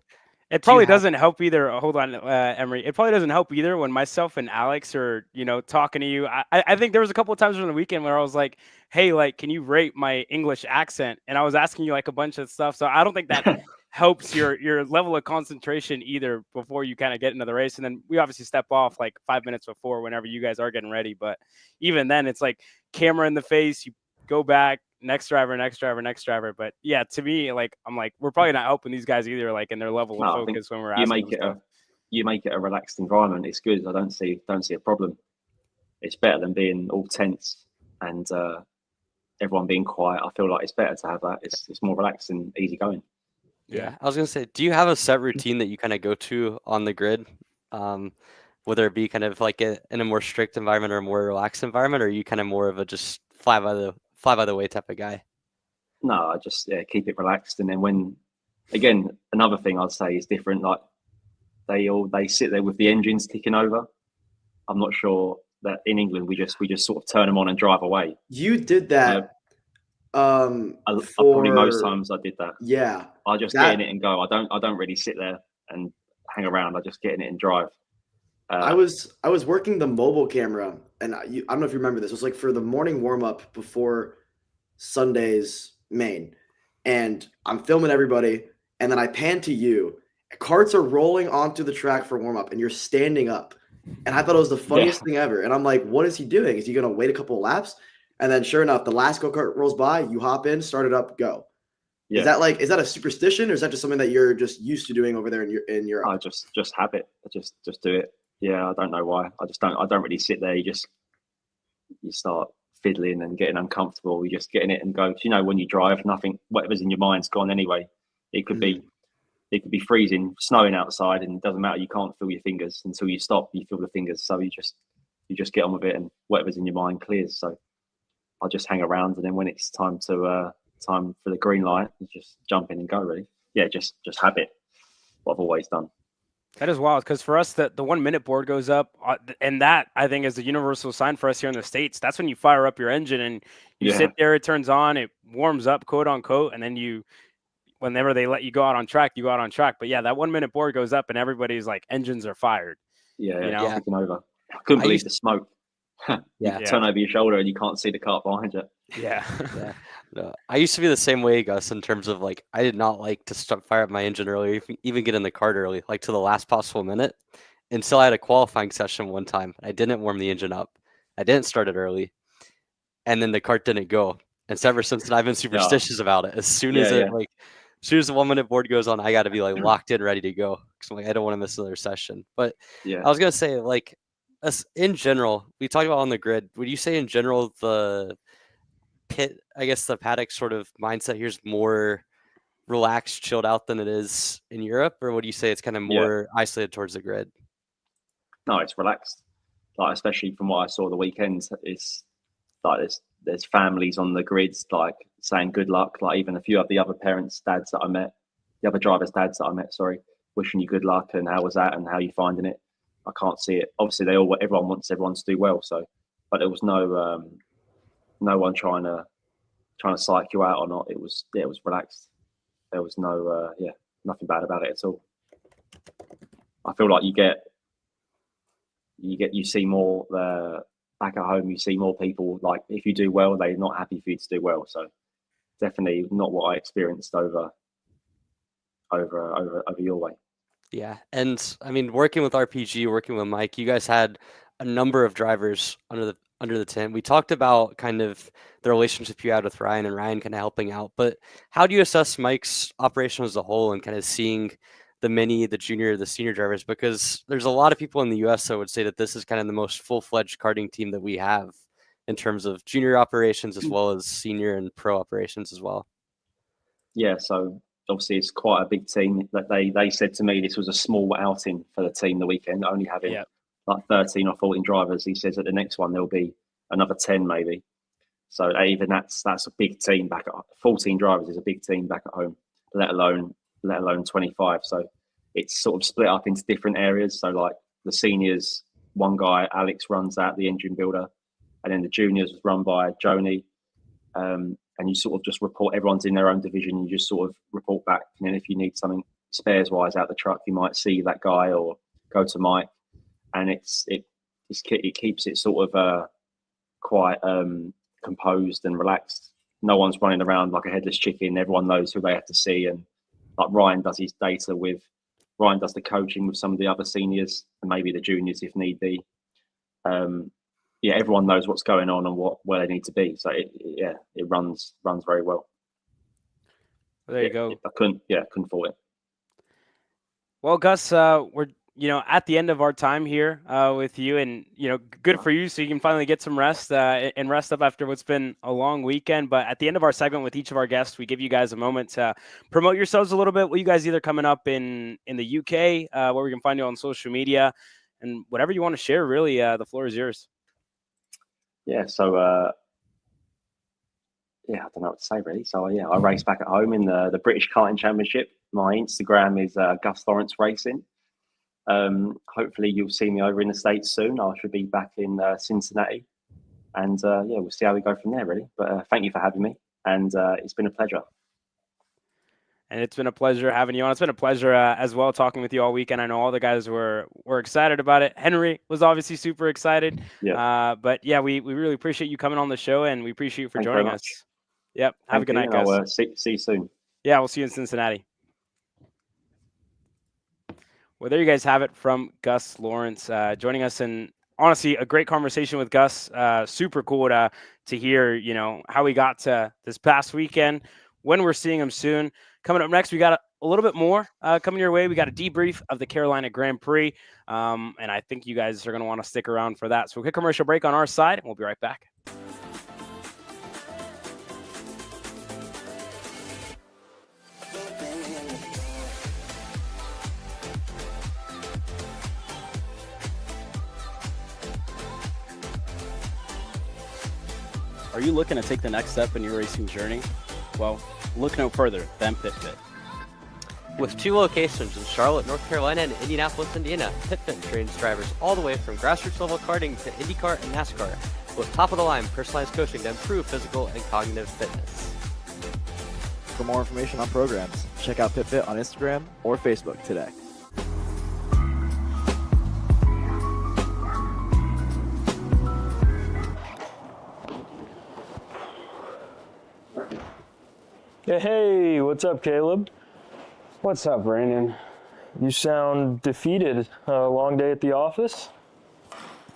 It probably doesn't help either. Hold on, Emery. It probably doesn't help either when myself and Alex are, talking to you. I think there was a couple of times on the weekend where I was like, "Hey, like, can you rate my English accent?" And I was asking you like a bunch of stuff. So I don't think that helps your level of concentration either before you kind of get into the race. And then we obviously step off like 5 minutes before whenever you guys are getting ready. But even then, it's like camera in the face. You go back. Next driver. But yeah, to me, like I'm like, we're probably not helping these guys either, like in their level of focus when we're asking. You make it a relaxed environment. It's good. I don't see a problem. It's better than being all tense and everyone being quiet. I feel like it's better to have that. It's more relaxed and easy going. Yeah, I was gonna say, do you have a set routine that you kind of go to on the grid? Whether it be kind of like in a more strict environment or a more relaxed environment, or are you kind of more of a just fly by the way type of guy? No, I just keep it relaxed, and then again, another thing I'd say is different. Like they sit there with the engines ticking over. I'm not sure that in England we just sort of turn them on and drive away. You did that. Probably most times I did that. Yeah, I just get in it and go. I don't really sit there and hang around. I just get in it and drive. I was working the mobile camera, and I don't know if you remember this. It was like for the morning warm up before Sunday's main, and I'm filming everybody, and then I pan to you. Carts are rolling onto the track for warm up, and you're standing up. And I thought it was the funniest thing ever. And I'm like, what is he doing? Is he going to wait a couple of laps? And then sure enough, the last go-kart rolls by, you hop in, start it up, go. Yeah. Is that a superstition, or is that just something that you're just used to doing over there in Europe? I just habit. I just do it. Yeah, I don't know why. I don't really sit there. You start fiddling and getting uncomfortable. You just get in it and go. When you drive, whatever's in your mind's gone anyway. It could be freezing, snowing outside, and it doesn't matter. You can't feel your fingers until you stop. You feel the fingers, so you just get on with it, and whatever's in your mind clears. So I'll just hang around, and then when it's time for the green light, you just jump in and go. Really, yeah, just habit. What I've always done. That is wild, because for us, the 1 minute board goes up, and that I think is the universal sign for us here in the States. That's when you fire up your engine and you sit there, it turns on, it warms up, quote unquote, and then whenever they let you go out on track, you go out on track. But yeah, that 1 minute board goes up and everybody's like, engines are fired. Taking over. I couldn't believe the smoke. Turn over your shoulder and you can't see the car behind you. Yeah. No, I used to be the same way, Gus, in terms of like I did not like to fire up my engine early, even get in the kart early, like to the last possible minute. Until I had a qualifying session one time. I didn't warm the engine up. I didn't start it early, and then the kart didn't go. And so ever since then, I've been superstitious about it. As soon as the 1 minute board goes on, I got to be like locked in, ready to go, because I don't want to miss another session. But I was gonna say, like in general, we talked about on the grid. Would you say in general the pit, I guess the paddock sort of mindset here is more relaxed, chilled out than it is in Europe, or would you say it's kind of more isolated towards the grid? No, it's relaxed. Like, especially from what I saw the weekends, it's like there's families on the grids, like saying good luck. Like even a few of the other parents' dads that I met, the other drivers' dads that I met, sorry, wishing you good luck and how was that and how you finding it. I can't see it. Obviously, everyone wants everyone to do well. So, but there was no one trying to psych you out or not. It was relaxed. There was nothing bad about it at all. I feel like you see more back at home. You see more people, like if you do well, they're not happy for you to do well. So definitely not what I experienced over your way. Yeah, and I mean, working with RPG, working with Mike, you guys had a number of drivers under the tent. We talked about kind of the relationship you had with Ryan and Ryan kind of helping out, but how do you assess Mike's operation as a whole and kind of seeing the junior, the senior drivers? Because there's a lot of people in the US that would say that this is kind of the most full-fledged karting team that we have in terms of junior operations as well as senior and pro operations as well. Yeah, so obviously it's quite a big team. That they said to me this was a small outing for the team the weekend, only having like 13 or 14 drivers. He says at the next one there'll be another 10 maybe. So even that's a big team back at 14 drivers is a big team back at home, let alone 25. So it's sort of split up into different areas. So like the seniors, one guy, Alex, runs out the engine builder, and then the juniors was run by Joni. And you sort of just report, everyone's in their own division. You just sort of report back. And then if you need something spares wise out the truck, you might see that guy or go to Mike. And it keeps it sort of quite composed and relaxed. No one's running around like a headless chicken. Everyone knows who they have to see. And like Ryan does his data Ryan does the coaching with some of the other seniors and maybe the juniors if need be. Everyone knows what's going on and where they need to be. So it runs very well. There you go. I couldn't fault it. Well, Gus, we're at the end of our time here with you, and good for you. So you can finally get some rest and rest up after what's been a long weekend. But at the end of our segment with each of our guests, we give you guys a moment to promote yourselves a little bit. What you guys either coming up in the UK, where we can find you on social media, and whatever you want to share. Really, the floor is yours. Yeah, so I don't know what to say really. So I race back at home in the British Karting Championship. My Instagram is Gus Lawrence Racing. Hopefully you'll see me over in the States soon. I should be back in Cincinnati, and we'll see how we go from there really. But thank you for having me, and it's been a pleasure. And it's been a pleasure having you on. It's been a pleasure as well talking with you all weekend. I know all the guys were excited about it. Henry was obviously super excited. Yeah. But we really appreciate you coming on the show, and we appreciate you for joining us. Yep. Have a good night, guys. I'll see you soon. Yeah, we'll see you in Cincinnati. Well, there you guys have it from Gus Lawrence joining us, and honestly, a great conversation with Gus. Super cool to hear, how he got to this past weekend, when we're seeing him soon. Coming up next, we got a little bit more coming your way. We got a debrief of the Carolina Grand Prix, and I think you guys are going to want to stick around for that. So we'll get a commercial break on our side, and we'll be right back. Are you looking to take the next step in your racing journey? Well, look no further than PitFit. With 2 locations in Charlotte, North Carolina, and Indianapolis, Indiana, PitFit trains drivers all the way from grassroots level karting to IndyCar and NASCAR, with top-of-the-line personalized coaching to improve physical and cognitive fitness. For more information on programs, check out PitFit on Instagram or Facebook today. Hey, what's up, Caleb? What's up, Brandon? You sound defeated. A long day at the office?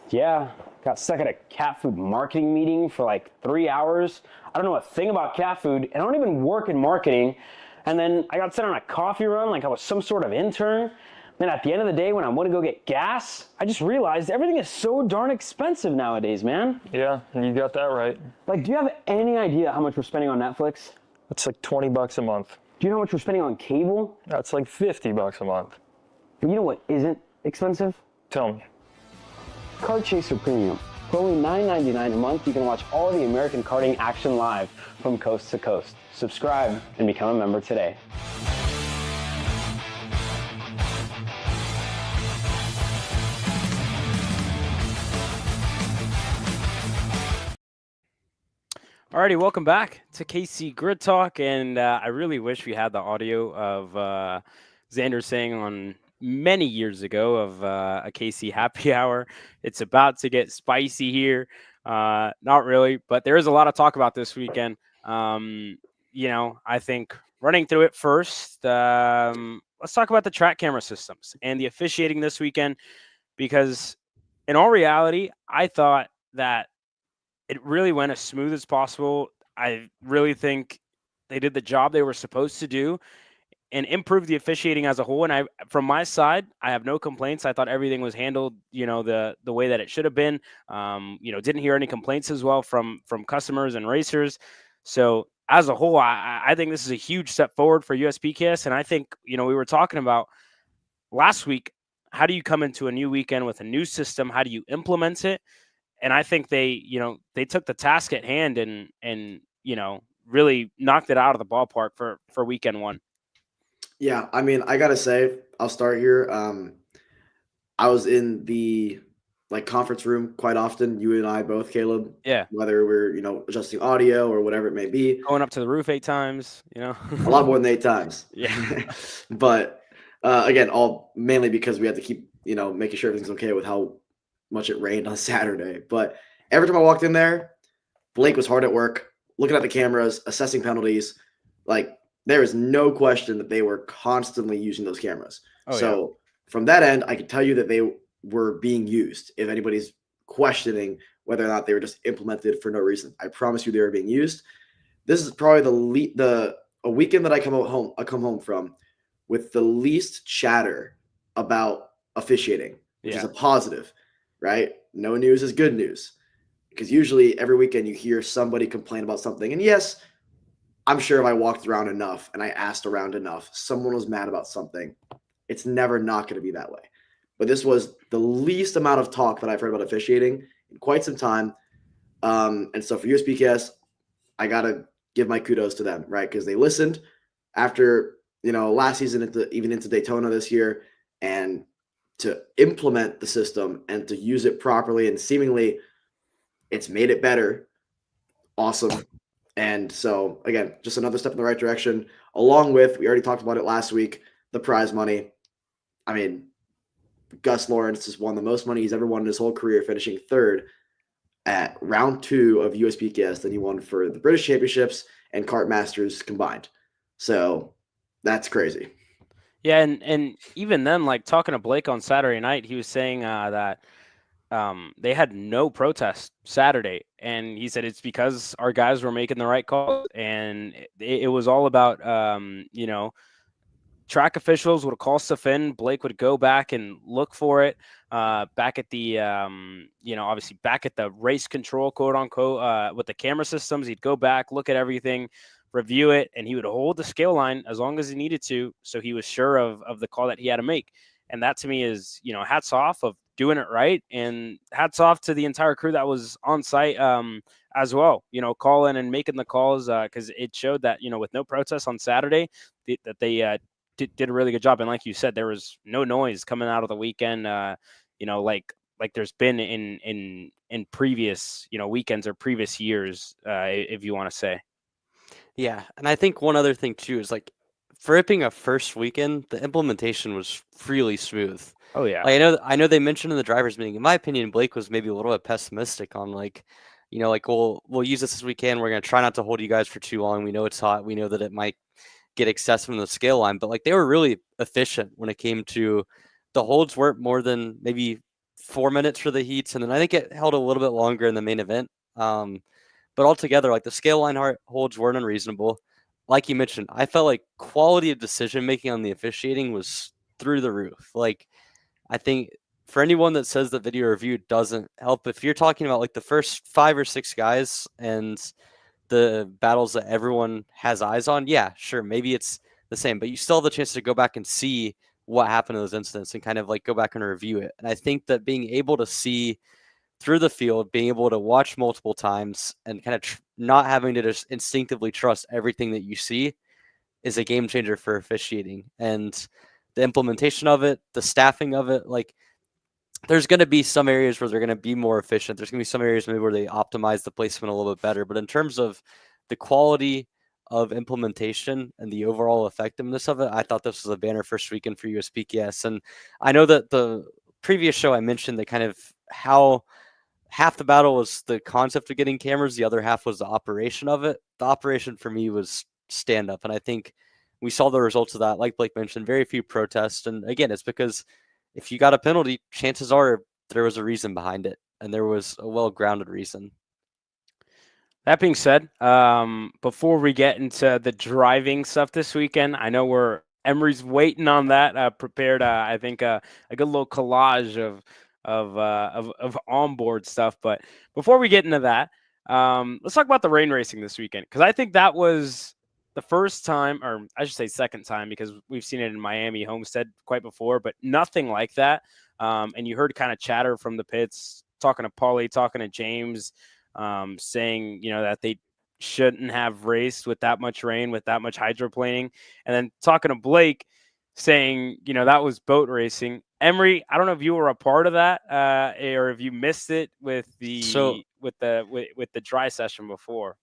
Yeah, got stuck at a cat food marketing meeting for like 3 hours. I don't know a thing about cat food, and I don't even work in marketing. And then I got sent on a coffee run like I was some sort of intern. Man, at the end of the day, when I want to go get gas, I just realized everything is so darn expensive nowadays, man. Yeah, you got that right. Like, do you have any idea how much we're spending on Netflix? It's like $20 a month. Do you know how much we're spending on cable? That's like $50 a month. But you know what isn't expensive? Tell me. Kart Chaser Premium. For only $9.99 a month, you can watch all the American karting action live from coast to coast. Subscribe and become a member today. Alrighty, welcome back to KC Grid Talk, and I really wish we had the audio of Xander saying on many years ago of a KC happy hour. It's about to get spicy here. Not really, but there is a lot of talk about this weekend. I think running through it first, let's talk about the track camera systems and the officiating this weekend, because in all reality, I thought that it really went as smooth as possible. I really think they did the job they were supposed to do and improved the officiating as a whole. And from my side, I have no complaints. I thought everything was handled, the way that it should have been. Didn't hear any complaints as well from customers and racers. So as a whole, I think this is a huge step forward for USPKS. And I think, we were talking about last week, how do you come into a new weekend with a new system? How do you implement it? And I think they took the task at hand and really knocked it out of the ballpark for weekend one. Yeah, I mean, I gotta say, I'll start here. I was in the conference room quite often. You and I both, Caleb. Yeah. Whether we're adjusting audio or whatever it may be. Going up to the roof 8 times. A lot more than 8 times. Yeah. But again, all mainly because we had to keep making sure everything's okay with how much it rained on Saturday. But every time I walked in there, Blake was hard at work, looking at the cameras, assessing penalties. There is no question that they were constantly using those cameras. So from that end, I can tell you that they were being used. If anybody's questioning whether or not they were just implemented for no reason, I promise you they were being used. This is probably a weekend that I come home from with the least chatter about officiating, which is a positive. Right? No news is good news, because usually every weekend you hear somebody complain about something. And yes, I'm sure if I walked around enough and I asked around enough, someone was mad about something. It's never not going to be that way. But this was the least amount of talk that I've heard about officiating in quite some time. And so for USPKS, I got to give my kudos to them, right? Because they listened after, last season even into Daytona this year, and to implement the system and to use it properly, and seemingly it's made it better. Awesome. And so again, just another step in the right direction, along with, we already talked about it last week, the prize money. I mean, Gus Lawrence has won the most money he's ever won in his whole career, finishing 3rd at round 2 of USPKS than he won for the British Championships and Kart Masters combined. So that's crazy. Yeah, and even then, talking to Blake on Saturday night, he was saying that they had no protest Saturday, and he said it's because our guys were making the right calls, and it was all about track officials would call stuff in. Blake would go back and look for it back at the obviously back at the race control, quote unquote, with the camera systems. He'd go back, look at everything, review it, and he would hold the scale line as long as he needed to, so he was sure of the call that he had to make. And that to me is, hats off of doing it right, and hats off to the entire crew that was on site as well, calling and making the calls, because it showed that, with no protests on Saturday, that they did a really good job. And like you said, there was no noise coming out of the weekend, like there's been in previous, weekends or previous years, if you want to say. Yeah, and I think one other thing too is for it being a first weekend, the implementation was really smooth. Oh yeah. I know they mentioned in the drivers meeting. In my opinion, Blake was maybe a little bit pessimistic on we'll use this as we can. We're gonna try not to hold you guys for too long. We know it's hot. We know that it might get excessive in the scale line, but they were really efficient when it came to the holds. Weren't more than maybe 4 minutes for the heats, and then I think it held a little bit longer in the main event. But altogether, the scale line holds weren't unreasonable. Like you mentioned, I felt like quality of decision making on the officiating was through the roof. Like, I think for anyone that says the video review doesn't help, if you're talking about like the first 5 or 6 guys and the battles that everyone has eyes on, yeah, sure, maybe it's the same, but you still have the chance to go back and see what happened in those incidents and kind of like go back and review it. And I think that being able to see through the field, being able to watch multiple times and kind of not having to just instinctively trust everything that you see is a game changer for officiating. And the implementation of it, the staffing of it, like, there's going to be some areas where they're going to be more efficient. There's going to be some areas maybe where they optimize the placement a little bit better. But in terms of the quality of implementation and the overall effectiveness of it, I thought this was a banner first weekend for USPKS. And I know that the previous show I mentioned that kind of how half the battle was the concept of getting cameras, the other half was the operation of it. The operation for me was stand up. And I think we saw the results of that. Like Blake mentioned, very few protests. And again, it's because if you got a penalty, chances are there was a reason behind it, and there was a well-grounded reason. That being said, before we get into the driving stuff this weekend, I know Emery's waiting on that. Prepared, I think, a good little collage of onboard stuff. But before we get into that, let's talk about the rain racing this weekend, because I think that was the first time, or I should say second time, because we've seen it in Miami Homestead quite before, but nothing like that. And you heard kind of chatter from the pits, talking to Paulie, talking to James, saying, that they shouldn't have raced with that much rain, with that much hydroplaning. And then talking to Blake, saying, that was boat racing. Emery, I don't know if you were a part of that, or if you missed it with the dry session before.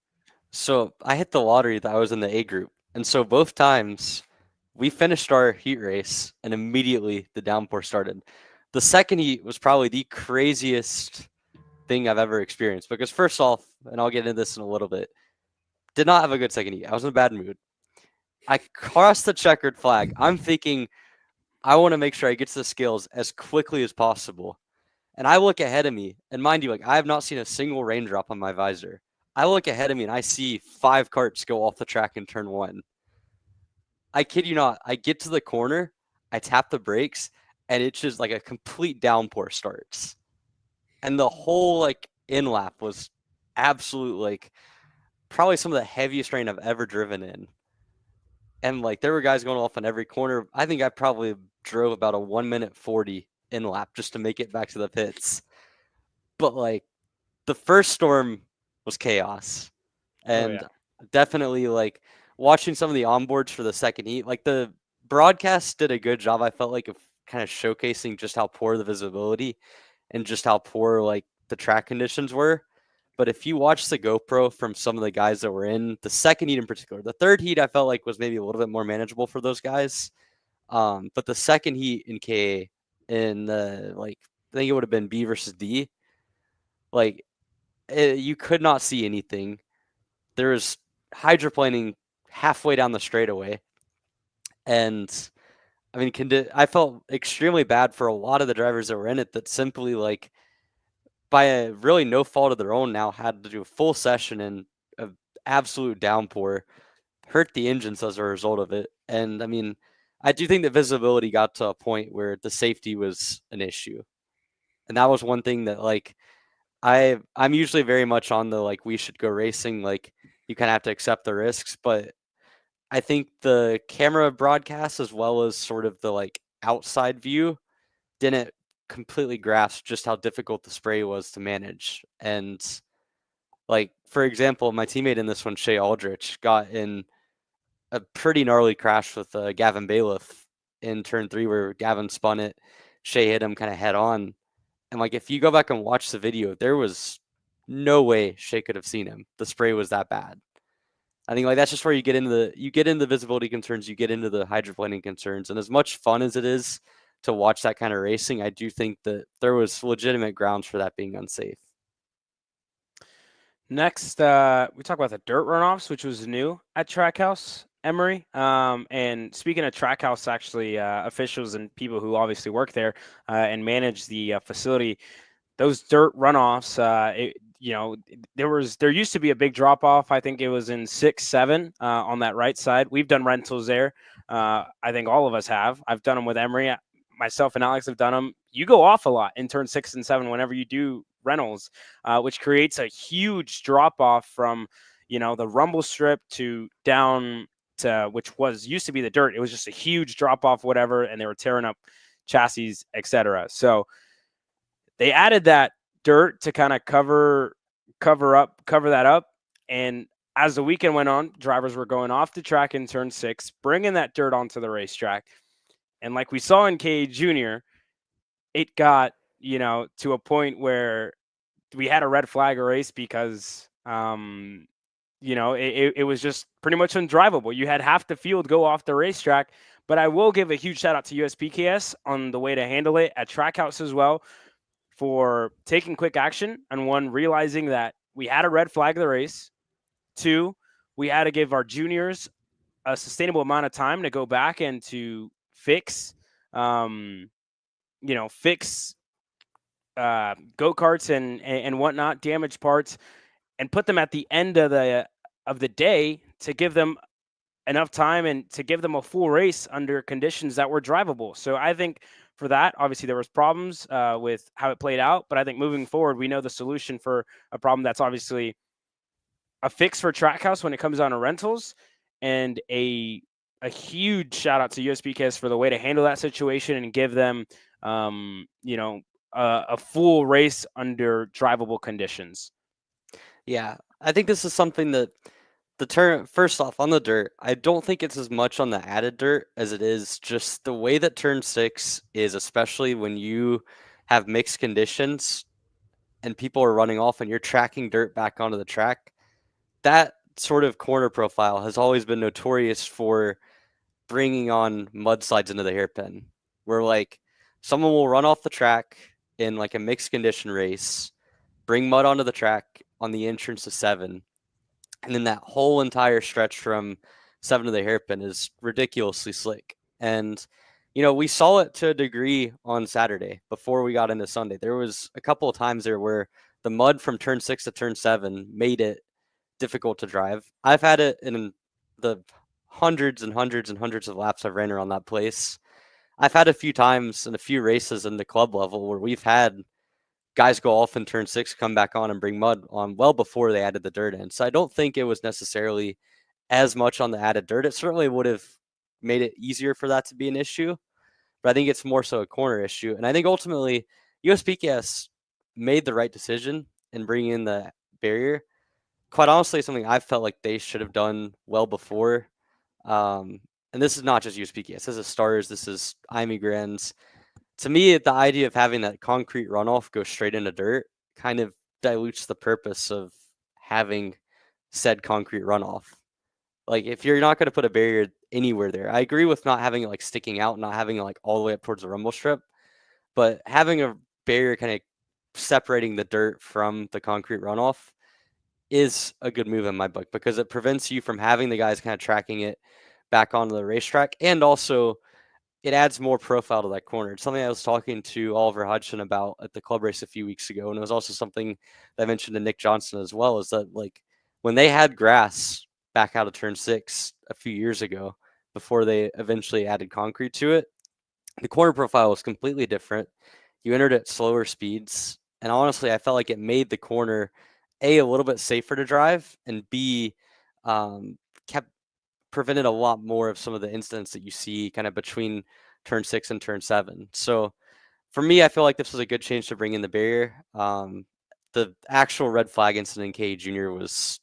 So I hit the lottery that I was in the A group. And so both times we finished our heat race and immediately the downpour started. The second heat was probably the craziest thing I've ever experienced, because first off, and I'll get into this in a little bit, did not have a good second heat. I was in a bad mood. I crossed the checkered flag. I'm thinking I want to make sure I get to the scales as quickly as possible. And I look ahead of me, and mind you, like, I have not seen a single raindrop on my visor. I look ahead of me and I see 5 carts go off the track in turn 1. I kid you not. I get to the corner, I tap the brakes, and it's just like a complete downpour starts. And the whole like in lap was absolute, like, probably some of the heaviest rain I've ever driven in. And like there were guys going off on every corner. I think I probably drove about a 1:40 in lap just to make it back to the pits. But like the first storm was chaos. And definitely like watching some of the onboards for the second heat, like the broadcast did a good job, I felt like, of kind of showcasing just how poor the visibility and just how poor like the track conditions were. But if you watch the GoPro from some of the guys that were in the second heat in particular, the third heat I felt like was maybe a little bit more manageable for those guys. But the second heat in KA, in the, like, I think it would have been B versus D, like you could not see anything. There was hydroplaning halfway down the straightaway. And I mean, I felt extremely bad for a lot of the drivers that were in it that simply, like, by a really no fault of their own, now had to do a full session in an absolute downpour, hurt the engines as a result of it. And I mean, I do think that visibility got to a point where the safety was an issue. And that was one thing that, like, I'm usually very much on the, like, we should go racing, like, you kind of have to accept the risks. But I think the camera broadcast, as well as sort of the, like, outside view, didn't completely grasp just how difficult the spray was to manage. And like, for example, my teammate in this one, Shea Aldrich, got in a pretty gnarly crash with Gavin Bailiff in turn 3, where Gavin spun it, Shea hit him kind of head on. And like, if you go back and watch the video, there was no way Shea could have seen him. The spray was that bad. I think like that's just where you get into the visibility concerns, you get into the hydroplaning concerns. And as much fun as it is to watch that kind of racing, I do think that there was legitimate grounds for that being unsafe. Next, we talk about the dirt runoffs, which was new at Trackhouse, Emery. And speaking of Trackhouse, actually, officials and people who obviously work there and manage the facility, those dirt runoffs, there used to be a big drop off. I think it was in 6-7 on that right side. We've done rentals there. I think all of us have. I've done them with Emery. Myself and Alex have done them. You go off a lot in turn 6 and 7 whenever you do rentals, which creates a huge drop off from the rumble strip to down to which used to be the dirt. It was just a huge drop off, whatever, and they were tearing up chassis, etc. So they added that dirt to kind of cover that up. And as the weekend went on, drivers were going off the track in turn 6, bringing that dirt onto the racetrack. And like we saw in K Junior, it got, to a point where we had a red flag race because, it was just pretty much undrivable. You had half the field go off the racetrack. But I will give a huge shout out to USPKS on the way to handle it at Trackhouse as well, for taking quick action, and one, realizing that we had a red flag the race. 2, we had to give our juniors a sustainable amount of time to go back and to fix, go-karts and whatnot, damaged parts, and put them at the end of the day to give them enough time and to give them a full race under conditions that were drivable. So I think for that, obviously there was problems with how it played out, but I think moving forward, we know the solution for a problem that's obviously a fix for Trackhouse when it comes down to rentals, and a huge shout out to USPKS for the way to handle that situation and give them, a full race under drivable conditions. Yeah, I think this is something that first off, on the dirt, I don't think it's as much on the added dirt as it is just the way that turn 6 is, especially when you have mixed conditions and people are running off and you're tracking dirt back onto the track. That sort of corner profile has always been notorious for bringing on mudslides into the hairpin, where like someone will run off the track in like a mixed condition race, bring mud onto the track on the entrance to 7. And then that whole entire stretch from 7 to the hairpin is ridiculously slick. And, we saw it to a degree on Saturday before we got into Sunday. There was a couple of times there where the mud from turn 6 to turn 7 made it difficult to drive. I've had it in the hundreds and hundreds and hundreds of laps I've ran around that place. I've had a few times in a few races in the club level where we've had guys go off in turn 6, come back on and bring mud on well before they added the dirt in. So I don't think it was necessarily as much on the added dirt. It certainly would have made it easier for that to be an issue, but I think it's more so a corner issue. And I think ultimately USPKS made the right decision in bringing in the barrier. Quite honestly, something I felt like they should have done well before. And this is not just USPKS. This is Stars. This is Immigrants. To me, the idea of having that concrete runoff go straight into dirt kind of dilutes the purpose of having said concrete runoff. Like, if you're not going to put a barrier anywhere there, I agree with not having it like sticking out, not having it like all the way up towards the rumble strip, but having a barrier kind of separating the dirt from the concrete runoff is a good move in my book, because it prevents you from having the guys kind of tracking it back onto the racetrack, and also it adds more profile to that corner. It's something I was talking to Oliver Hodgson about at the club race a few weeks ago, and it was also something that I mentioned to Nick Johnson as well, is that like when they had grass back out of turn 6 a few years ago, before they eventually added concrete to it, the corner profile was completely different. You entered at slower speeds, and honestly, I felt like it made the corner a little bit safer to drive, and B, prevented a lot more of some of the incidents that you see kind of between turn 6 and turn 7. So for me, I feel like this was a good change to bring in the barrier. The actual red flag incident in K Junior was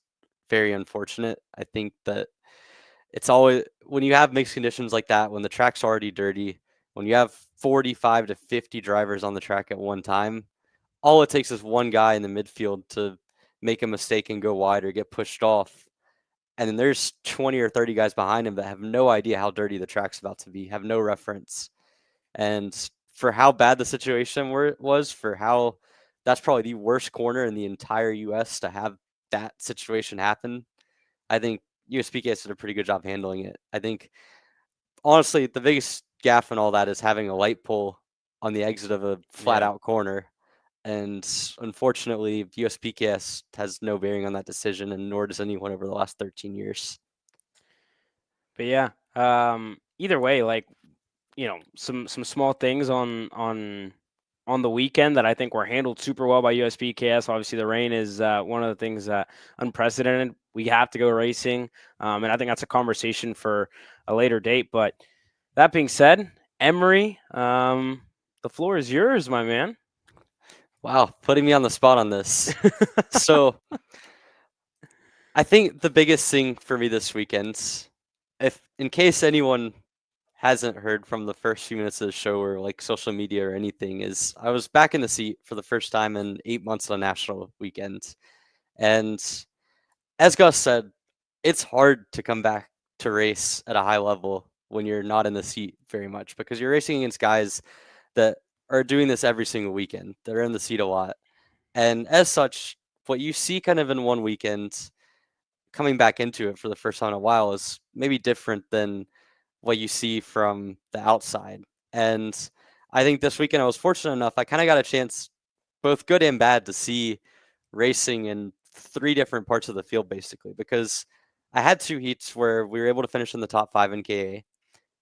very unfortunate. I think that it's always, when you have mixed conditions like that, when the track's already dirty, when you have 45 to 50 drivers on the track at one time, all it takes is one guy in the midfield to make a mistake and go wide or get pushed off. And then there's 20 or 30 guys behind him that have no idea how dirty the track's about to be, have no reference. And for how bad the situation was, for how that's probably the worst corner in the entire U.S. to have that situation happen, I think USPKS did a pretty good job handling it. I think, honestly, the biggest gaffe in all that is having a light pole on the exit of a flat-out corner. And unfortunately, USPKS has no bearing on that decision, and nor does anyone over the last 13 years. But yeah, either way, like, some small things on the weekend that I think were handled super well by USPKS. Obviously, the rain is one of the things unprecedented. We have to go racing, and I think that's a conversation for a later date. But that being said, Emery, the floor is yours, my man. Wow, putting me on the spot on this. So I think the biggest thing for me this weekend, if in case anyone hasn't heard from the first few minutes of the show or like social media or anything, is I was back in the seat for the first time in 8 months on a national weekend. And as Gus said, it's hard to come back to race at a high level when you're not in the seat very much, because you're racing against guys that are doing this every single weekend. They're in the seat a lot. And as such, what you see kind of in one weekend coming back into it for the first time in a while is maybe different than what you see from the outside. And I think this weekend I was fortunate enough, I kind of got a chance, both good and bad, to see racing in 3 different parts of the field, basically, because I had 2 heats where we were able to finish in the top 5 in KA.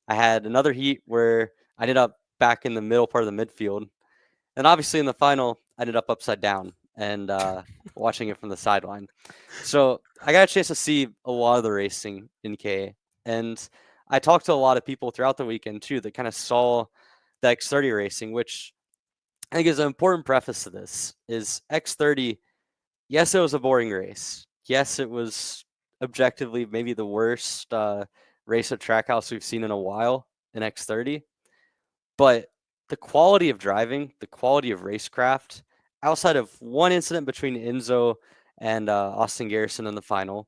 I had another heat where I ended up back in the middle part of the midfield. And obviously in the final, I ended up upside down and watching it from the sideline. So I got a chance to see a lot of the racing in KA. And I talked to a lot of people throughout the weekend too that kind of saw the X30 racing, which I think is an important preface to this. Is X30, yes, it was a boring race. Yes, it was objectively maybe the worst race at Trackhouse we've seen in a while in X30. But the quality of driving, the quality of racecraft, outside of one incident between Enzo and Austin Garrison in the final,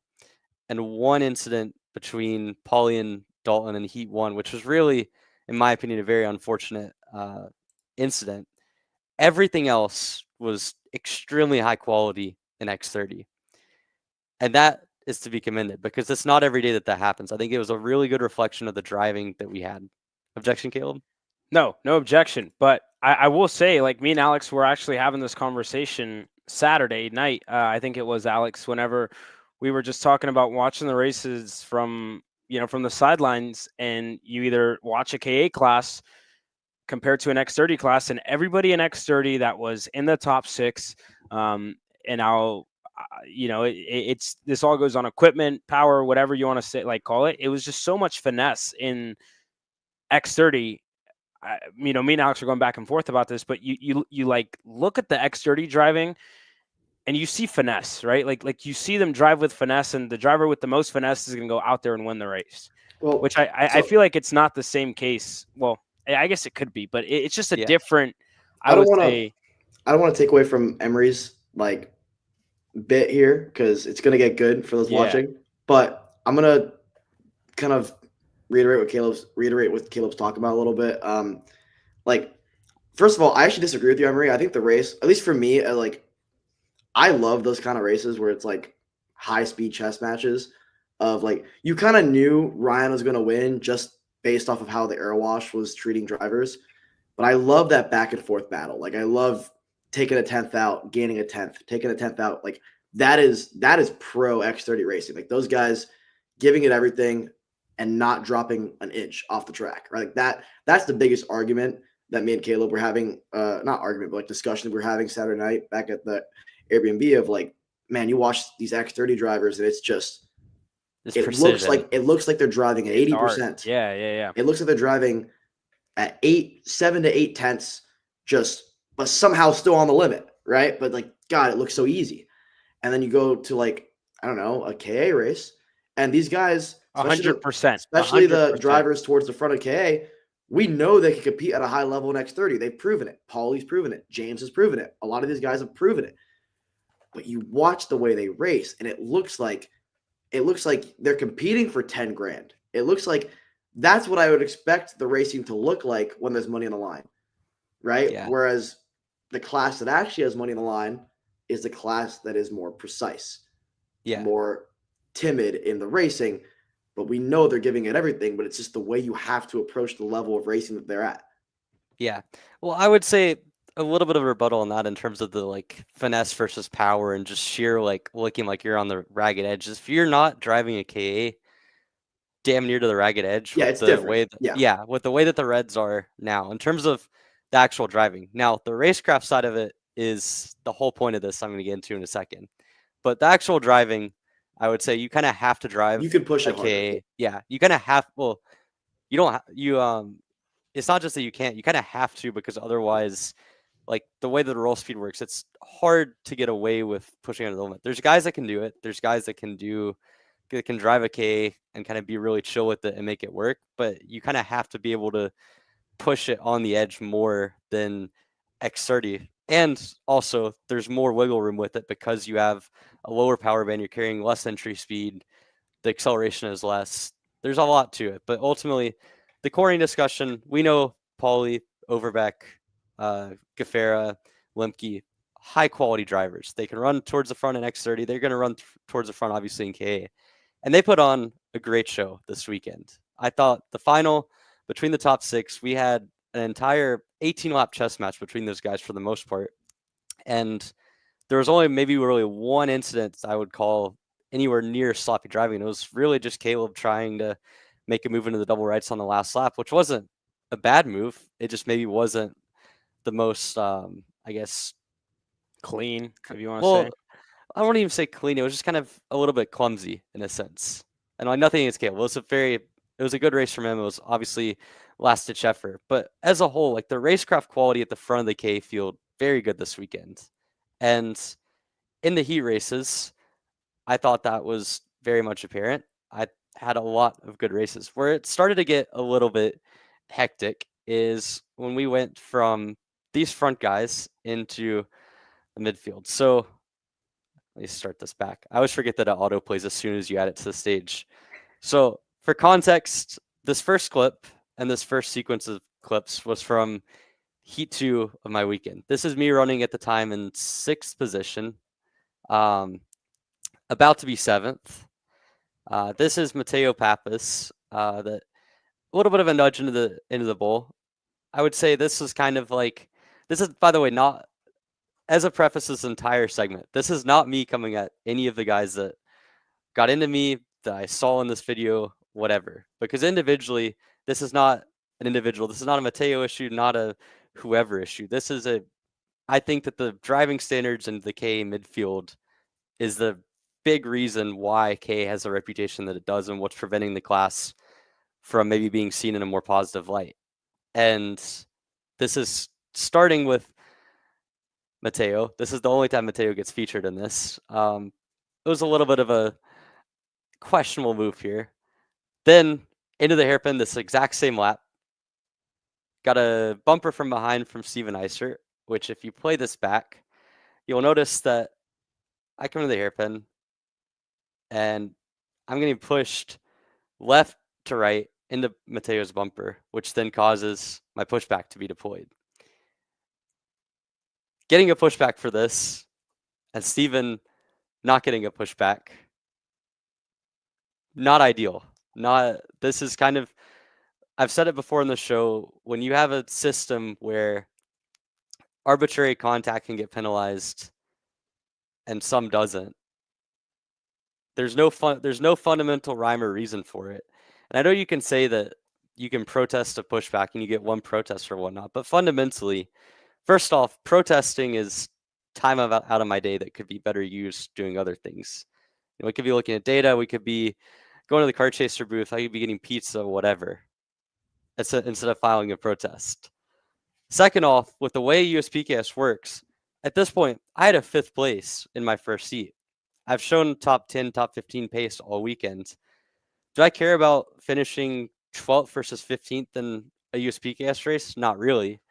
and one incident between Paulie and Dalton in Heat 1, which was really, in my opinion, a very unfortunate incident, everything else was extremely high quality in X30. And that is to be commended, because it's not every day that that happens. I think it was a really good reflection of the driving that we had. Objection, Caleb? No objection. But I will say, like, me and Alex were actually having this conversation Saturday night. I think it was, Alex, whenever we were just talking about watching the races from the sidelines, and you either watch a KA class compared to an X30 class, and everybody in X30 that was in the top 6, and I'll, it's this all goes on equipment, power, whatever you want to say, like, call it. It was just so much finesse in X30. Me and Alex are going back and forth about this, but you like look at the X30 driving, and you see finesse, right? Like you see them drive with finesse, and the driver with the most finesse is going to go out there and win the race. Well, Which I feel like it's not the same case. Well, I guess it could be, but it's just a different. I don't want to take away from Emery's like bit here, because it's gonna get good for those watching. But I'm gonna kind of reiterate what Caleb's talking about a little bit. Like, first of all, I actually disagree with you, Emery. I think the race, at least for me, I love those kind of races where it's like high speed chess matches of like, you kind of knew Ryan was going to win just based off of how the air wash was treating drivers. But I love that back and forth battle. Like, I love taking a 10th out, gaining a 10th, taking a 10th out. Like, that is pro X30 racing. Like, those guys giving it everything and not dropping an inch off the track, right? Like that's the biggest argument that me and Caleb were having, not argument, but like discussion we were having Saturday night back at the Airbnb of like, man, you watch these X30 drivers and it's just, it looks like they're driving at 80%. Yeah. It looks like they're driving at 7 to 8 tenths, but somehow still on the limit, right? But like, God, it looks so easy. And then you go to like, I don't know, a KA race, and these guys, 100%, especially the drivers towards the front of KA, we know they can compete at a high level in X30. They've proven it. Paulie's proven it. James has proven it. A lot of these guys have proven it. But you watch the way they race, and it looks like they're competing for 10 grand. It looks like that's what I would expect the racing to look like when there's money on the line, right? Yeah. Whereas the class that actually has money on the line is the class that is more precise, more timid in the racing. But we know they're giving it everything, but it's just the way you have to approach the level of racing that they're at. Yeah. Well, I would say a little bit of a rebuttal on that in terms of the like finesse versus power and just sheer like looking like you're on the ragged edge. If you're not driving a KA damn near to the ragged edge Yeah, with it's the different. way Yeah. with the way that the Reds are now in terms of the actual driving. Now the racecraft side of it is the whole point of this. I'm going to get into in a second, but the actual driving, I would say you kind of have to drive You can push a it harder. KA. Yeah, you kind of have. Well, you don't. It's not just that you can't. You kind of have to because otherwise, like the way that the roll speed works, it's hard to get away with pushing under the limit. There's guys that can do it. There's guys that can drive a K and kind of be really chill with it and make it work. But you kind of have to be able to push it on the edge more than X30. And also, there's more wiggle room with it because you have a lower power band. You're carrying less entry speed. The acceleration is less. There's a lot to it. But ultimately, the coring discussion, we know Pauly, Overbeck, Gafera, Lemke, high quality drivers. They can run towards the front in X30. They're going to run towards the front, obviously, in KA. And they put on a great show this weekend. I thought the final between the top 6, we had an entire 18-lap chess match between those guys for the most part. And there was only maybe really one incident I would call anywhere near sloppy driving. It was really just Caleb trying to make a move into the double rights on the last lap, which wasn't a bad move. It just maybe wasn't the most, I guess, clean, if you want to say. I won't even say clean. It was just kind of a little bit clumsy in a sense. And like nothing against Caleb. It was a good race from him. It was obviously last ditch effort. But as a whole, like the racecraft quality at the front of the K field, very good this weekend. And in the heat races, I thought that was very much apparent. I had a lot of good races. Where it started to get a little bit hectic is when we went from these front guys into the midfield. So let me start this back. I always forget that it auto plays as soon as you add it to the stage. So for context, this first clip and this first sequence of clips was from Heat 2 of my weekend. This is me running at the time in 6th position, about to be 7th. This is Mateo Pappas. A little bit of a nudge into the bowl. I would say this is kind of like, this is, by the way, not, as a preface this entire segment, this is not me coming at any of the guys that got into me, that I saw in this video, whatever. Because individually, this is not an individual. This is not a Mateo issue, not a whoever issue. This is I think that the driving standards in the K midfield is the big reason why K has the reputation that it does and what's preventing the class from maybe being seen in a more positive light. And this is starting with Mateo. This is the only time Mateo gets featured in this. It was a little bit of a questionable move here. Then into the hairpin, this exact same lap. Got a bumper from behind from Steven Eisert, which if you play this back, you'll notice that I come to the hairpin and I'm getting pushed left to right into Mateo's bumper, which then causes my pushback to be deployed. Getting a pushback for this, and Steven not getting a pushback, not ideal. This is kind of, I've said it before in the show, when you have a system where arbitrary contact can get penalized and some doesn't, there's no fundamental rhyme or reason for it. And I know you can say that you can protest a pushback and you get one protest or whatnot, but fundamentally, first off, protesting is time out of my day that could be better used doing other things. We could be looking at data. We could be going to the car chaser booth. I could be getting pizza, whatever, instead of filing a protest. Second off, with the way USPKS works, at this point, I had a 5th place in my first seat. I've shown top 10, top 15 pace all weekend. Do I care about finishing 12th versus 15th in a USPKS race? Not really.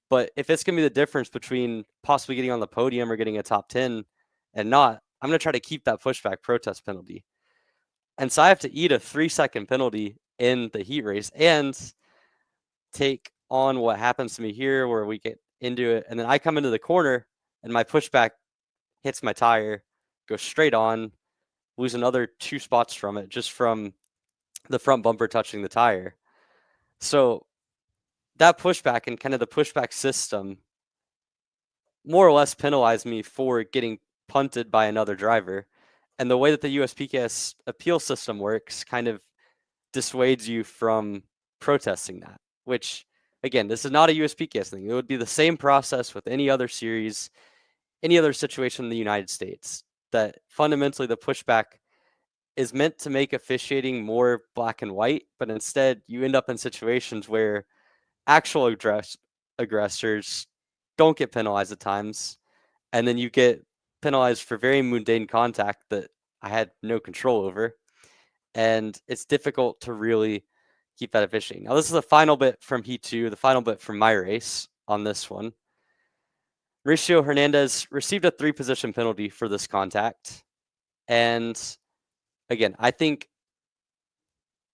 But if it's going to be the difference between possibly getting on the podium or getting a top 10 and not, I'm going to try to keep that pushback protest penalty. And so I have to eat a 3-second penalty in the heat race and take on what happens to me here where we get into it. And then I come into the corner and my pushback hits my tire, goes straight on, lose another 2 spots from it, just from the front bumper touching the tire. So that pushback and kind of the pushback system more or less penalized me for getting punted by another driver. And the way that the USPKS appeal system works kind of dissuades you from protesting that, which, again, this is not a USPKS thing. It would be the same process with any other series, any other situation in the United States, that fundamentally the pushback is meant to make officiating more black and white, but instead you end up in situations where actual aggressors don't get penalized at times, and then you get penalized for very mundane contact that I had no control over, and it's difficult to really keep that officiating. Now, this is the final bit from Heat 2, the final bit from my race on this one. Mauricio Hernandez received a 3-position penalty for this contact, and again, I think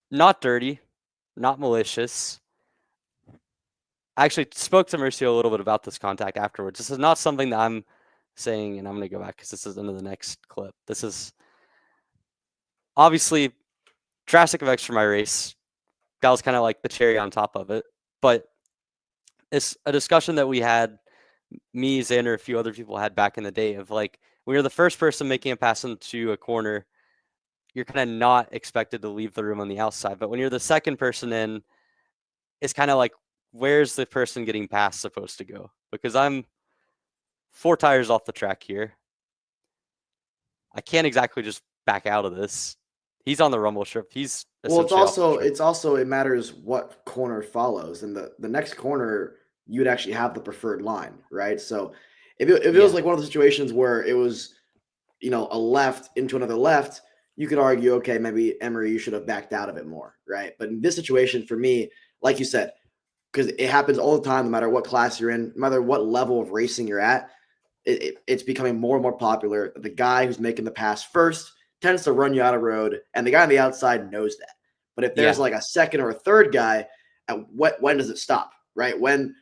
not dirty, not malicious. I actually spoke to Mauricio a little bit about this contact afterwards. This is not something that I'm saying, and I'm going to go back because this is into the next clip. This is obviously drastic effects for my race. That was kind of like the cherry on top of it. But it's a discussion that we had, me, Xander, a few other people had back in the day, of like, when you're the first person making a pass into a corner, you're kind of not expected to leave the room on the outside. But when you're the second person in, it's kind of like, where's the person getting past supposed to go? Because I'm 4 tires off the track here. I can't exactly just back out of this. He's on the rumble strip. He's Well, it's also it matters what corner follows, and the next corner you would actually have the preferred line, right? So if it was like one of the situations where it was, a left into another left, you could argue, okay, maybe Emery, you should have backed out of it more, right? But in this situation, for me, like you said, because it happens all the time, no matter what class you're in, no matter what level of racing you're at, it's becoming more and more popular. The guy who's making the pass first tends to run you out of road, and the guy on the outside knows that. But if there's like a second or a third guy, when does it stop, right? When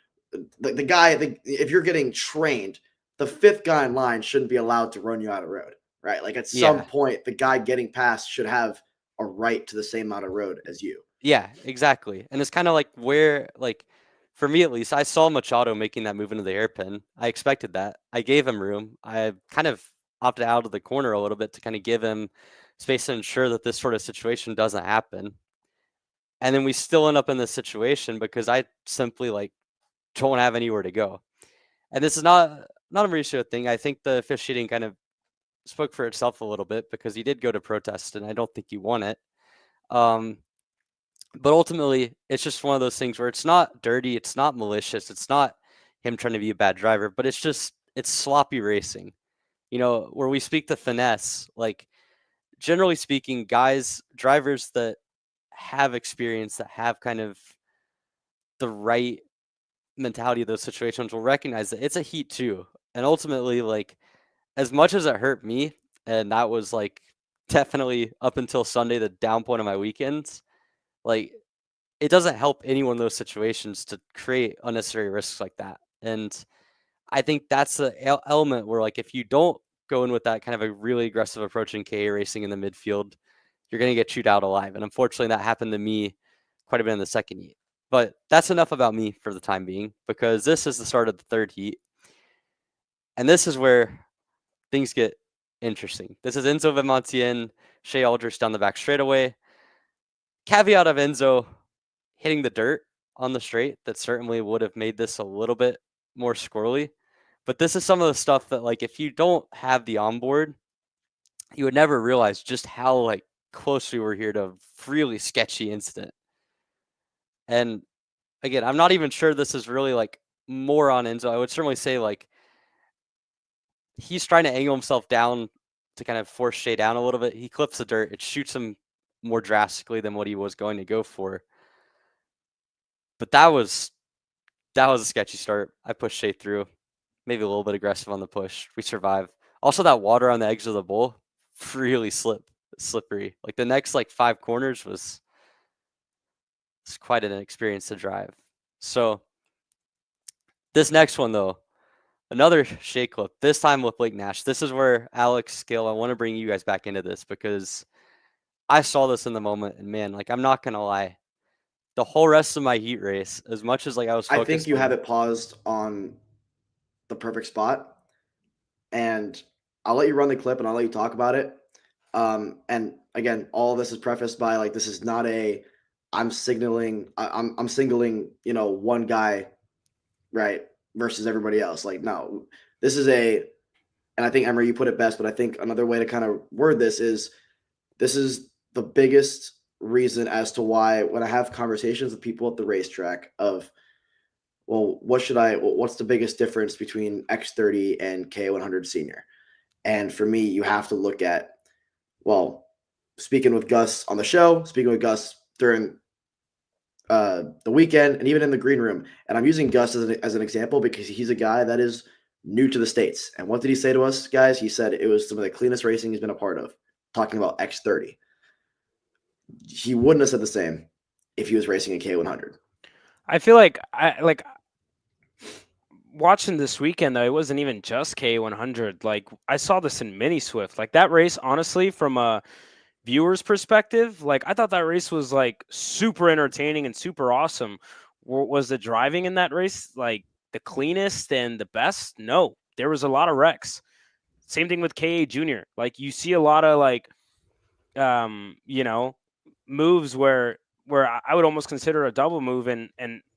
the guy, if you're getting trained, the 5th guy in line shouldn't be allowed to run you out of road, right? Like at some point, the guy getting past should have a right to the same amount of road as you. Yeah, exactly. And it's kind of like where, like, for me at least, I saw Machado making that move into the hairpin. I expected that. I gave him room. I kind of opted out of the corner a little bit to kind of give him space to ensure that this sort of situation doesn't happen. And then we still end up in this situation because I simply don't have anywhere to go. And this is not a Mauricio thing. I think the officiating kind of spoke for itself a little bit because he did go to protest, and I don't think he won it. But ultimately, it's just one of those things where it's not dirty, it's not malicious, it's not him trying to be a bad driver, but it's sloppy racing. Where we speak to finesse, like, generally speaking, drivers that have experience, that have kind of the right mentality of those situations will recognize that it's a Heat 2. And ultimately, like, as much as it hurt me, and that was definitely up until Sunday, the down point of my weekends, it doesn't help any one of those situations to create unnecessary risks like that. And I think that's the element where, if you don't go in with that kind of a really aggressive approach in KA racing in the midfield, you're going to get chewed out alive. And unfortunately, that happened to me quite a bit in the second heat. But that's enough about me for the time being, because this is the start of the third heat. And this is where things get interesting. This is Enzo Vimontian, Shea Aldrich down the back straightaway. Caveat of Enzo hitting the dirt on the straight that certainly would have made this a little bit more squirrely. But this is some of the stuff that, if you don't have the onboard, you would never realize just how close we were here to a really sketchy incident. And again, I'm not even sure this is really more on Enzo. I would certainly say he's trying to angle himself down to kind of force Shea down a little bit. He clips the dirt. It shoots him more drastically than what he was going to go for. But that was a sketchy start. I pushed Shea through, maybe a little bit aggressive on the push. We survive. Also, that water on the edge of the bowl, really slippery. The next 5 corners was quite an experience to drive. So this next one, though, another Shea clip, this time with Blake Nash. This is where Alex, Gill, I want to bring you guys back into this because I saw this in the moment, and man, I'm not going to lie. The whole rest of my heat race, as much as I was focused I think you have it paused on the perfect spot. And I'll let you run the clip and I'll let you talk about it. And again, all this is prefaced by like this is not a I'm singling, one guy, right, versus everybody else. Like, no, this is and I think Emery, you put it best, but I think another way to kind of word this is the biggest reason as to why when I have conversations with people at the racetrack of, well, what's the biggest difference between X30 and K100 Senior? And for me, you have to look at, well, speaking with Gus on the show, speaking with Gus during the weekend, and even in the green room. And I'm using Gus as an example because he's a guy that is new to the States. And what did he say to us, guys? He said it was some of the cleanest racing he's been a part of, talking about X30. He wouldn't have said the same if he was racing a K100. I feel like watching this weekend, though, it wasn't even just K100. Like, I saw this in Mini Swift. Like, that race, honestly, from a viewer's perspective, like, I thought that race was, like, super entertaining and super awesome. Was the driving in that race, like, the cleanest and the best? No. There was a lot of wrecks. Same thing with KA Junior. Like, you see a lot of, like, moves where I would almost consider a double move, and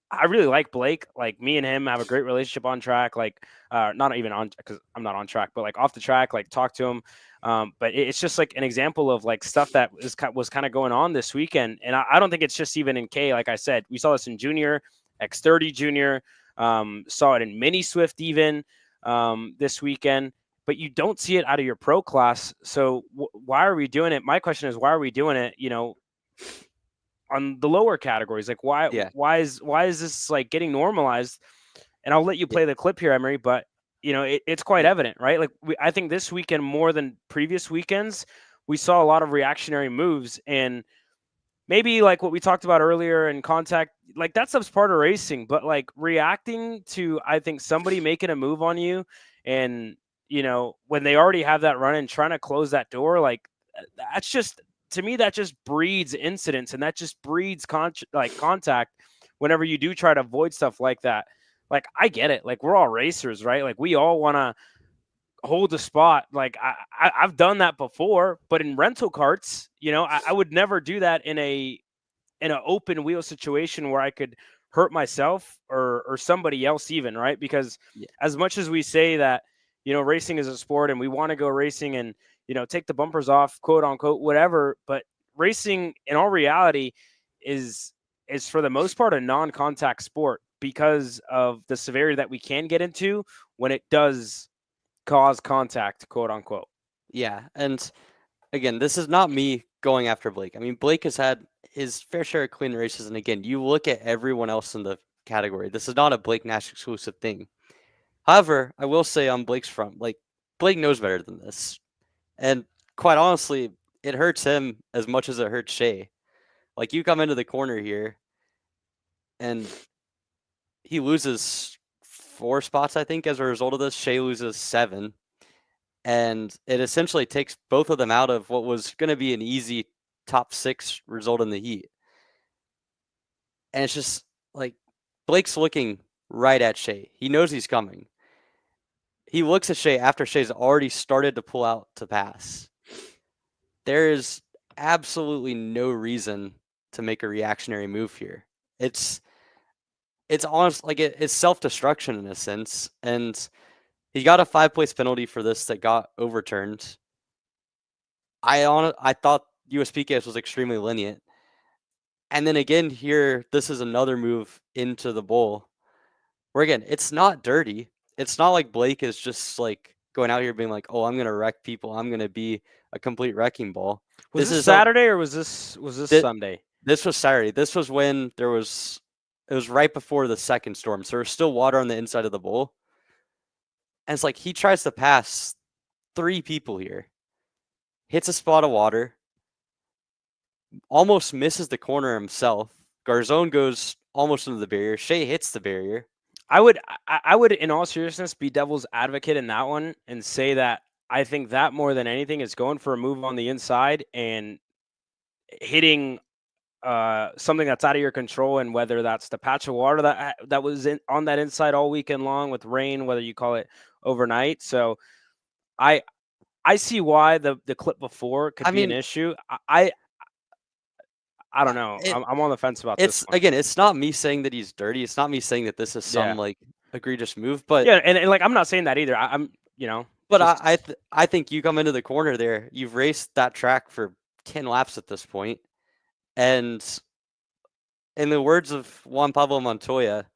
I really like Blake. Like, me and him have a great relationship on track. Like, not even on, because I'm not on track, but like off the track, like talk to him. But it's just like an example of like stuff that was kind of going on this weekend. And I don't think it's just even in K. Like I said, we saw this in Junior, X30 Junior, saw it in Mini Swift even this weekend. But you don't see it out of your pro class. So why are we doing it? My question is, why are we doing it? On the lower categories, like why is this like getting normalized? And I'll let you play the clip here, Emery, but it's quite evident, right? Like I think this weekend more than previous weekends, we saw a lot of reactionary moves, and maybe like what we talked about earlier in contact, like that stuff's part of racing, but like reacting to, I think, somebody making a move on you, and when they already have that run and trying to close that door, like that's just, to me, that just breeds incidents, and that just breeds contact whenever you do try to avoid stuff like that. Like, I get it. Like, we're all racers, right? Like, we all want to hold a spot. Like, I've done that before, but in rental carts, I would never do that in an open wheel situation where I could hurt myself or somebody else even, right? Because as much as we say that, racing is a sport and we want to go racing and, take the bumpers off, quote unquote, whatever. But racing in all reality is for the most part a non-contact sport because of the severity that we can get into when it does cause contact, quote unquote. Yeah. And again, this is not me going after Blake. I mean, Blake has had his fair share of clean races. And again, you look at everyone else in the category. This is not a Blake Nash exclusive thing. However, I will say on Blake's front, like, Blake knows better than this. And quite honestly, it hurts him as much as it hurts Shea. Like, you come into the corner here, and he loses 4 spots, I think, as a result of this. Shea loses 7. And it essentially takes both of them out of what was going to be an easy top 6 result in the heat. And it's just, like, Blake's looking right at Shea. He knows he's coming. He looks at Shea after Shea's already started to pull out to pass. There is absolutely no reason to make a reactionary move here. It's honest, like it's self-destruction in a sense, and he got a 5-place penalty for this that got overturned. I thought USPKS was extremely lenient, and then again here, this is another move into the bowl, where again, it's not dirty. It's not like Blake is just like going out here being like, oh, I'm gonna wreck people. I'm gonna be a complete wrecking ball. Was this Saturday or was this Sunday? This was Saturday. This was when it was right before the second storm. So there's still water on the inside of the bowl. And it's like he tries to pass 3 people here. Hits a spot of water. Almost misses the corner himself. Garzone goes almost into the barrier. Shea hits the barrier. I would, in all seriousness, be devil's advocate in that one and say that I think that more than anything is going for a move on the inside and hitting something that's out of your control, and whether that's the patch of water that was on that inside all weekend long with rain, whether you call it overnight. So I see why the clip before could be an issue. I don't know. I'm on the fence about this one. Again, it's not me saying that he's dirty. It's not me saying that this is some like egregious move, but yeah, and like I'm not saying that either. I'm but I think you come into the corner there. You've raced that track for 10 laps at this point, and in the words of Juan Pablo Montoya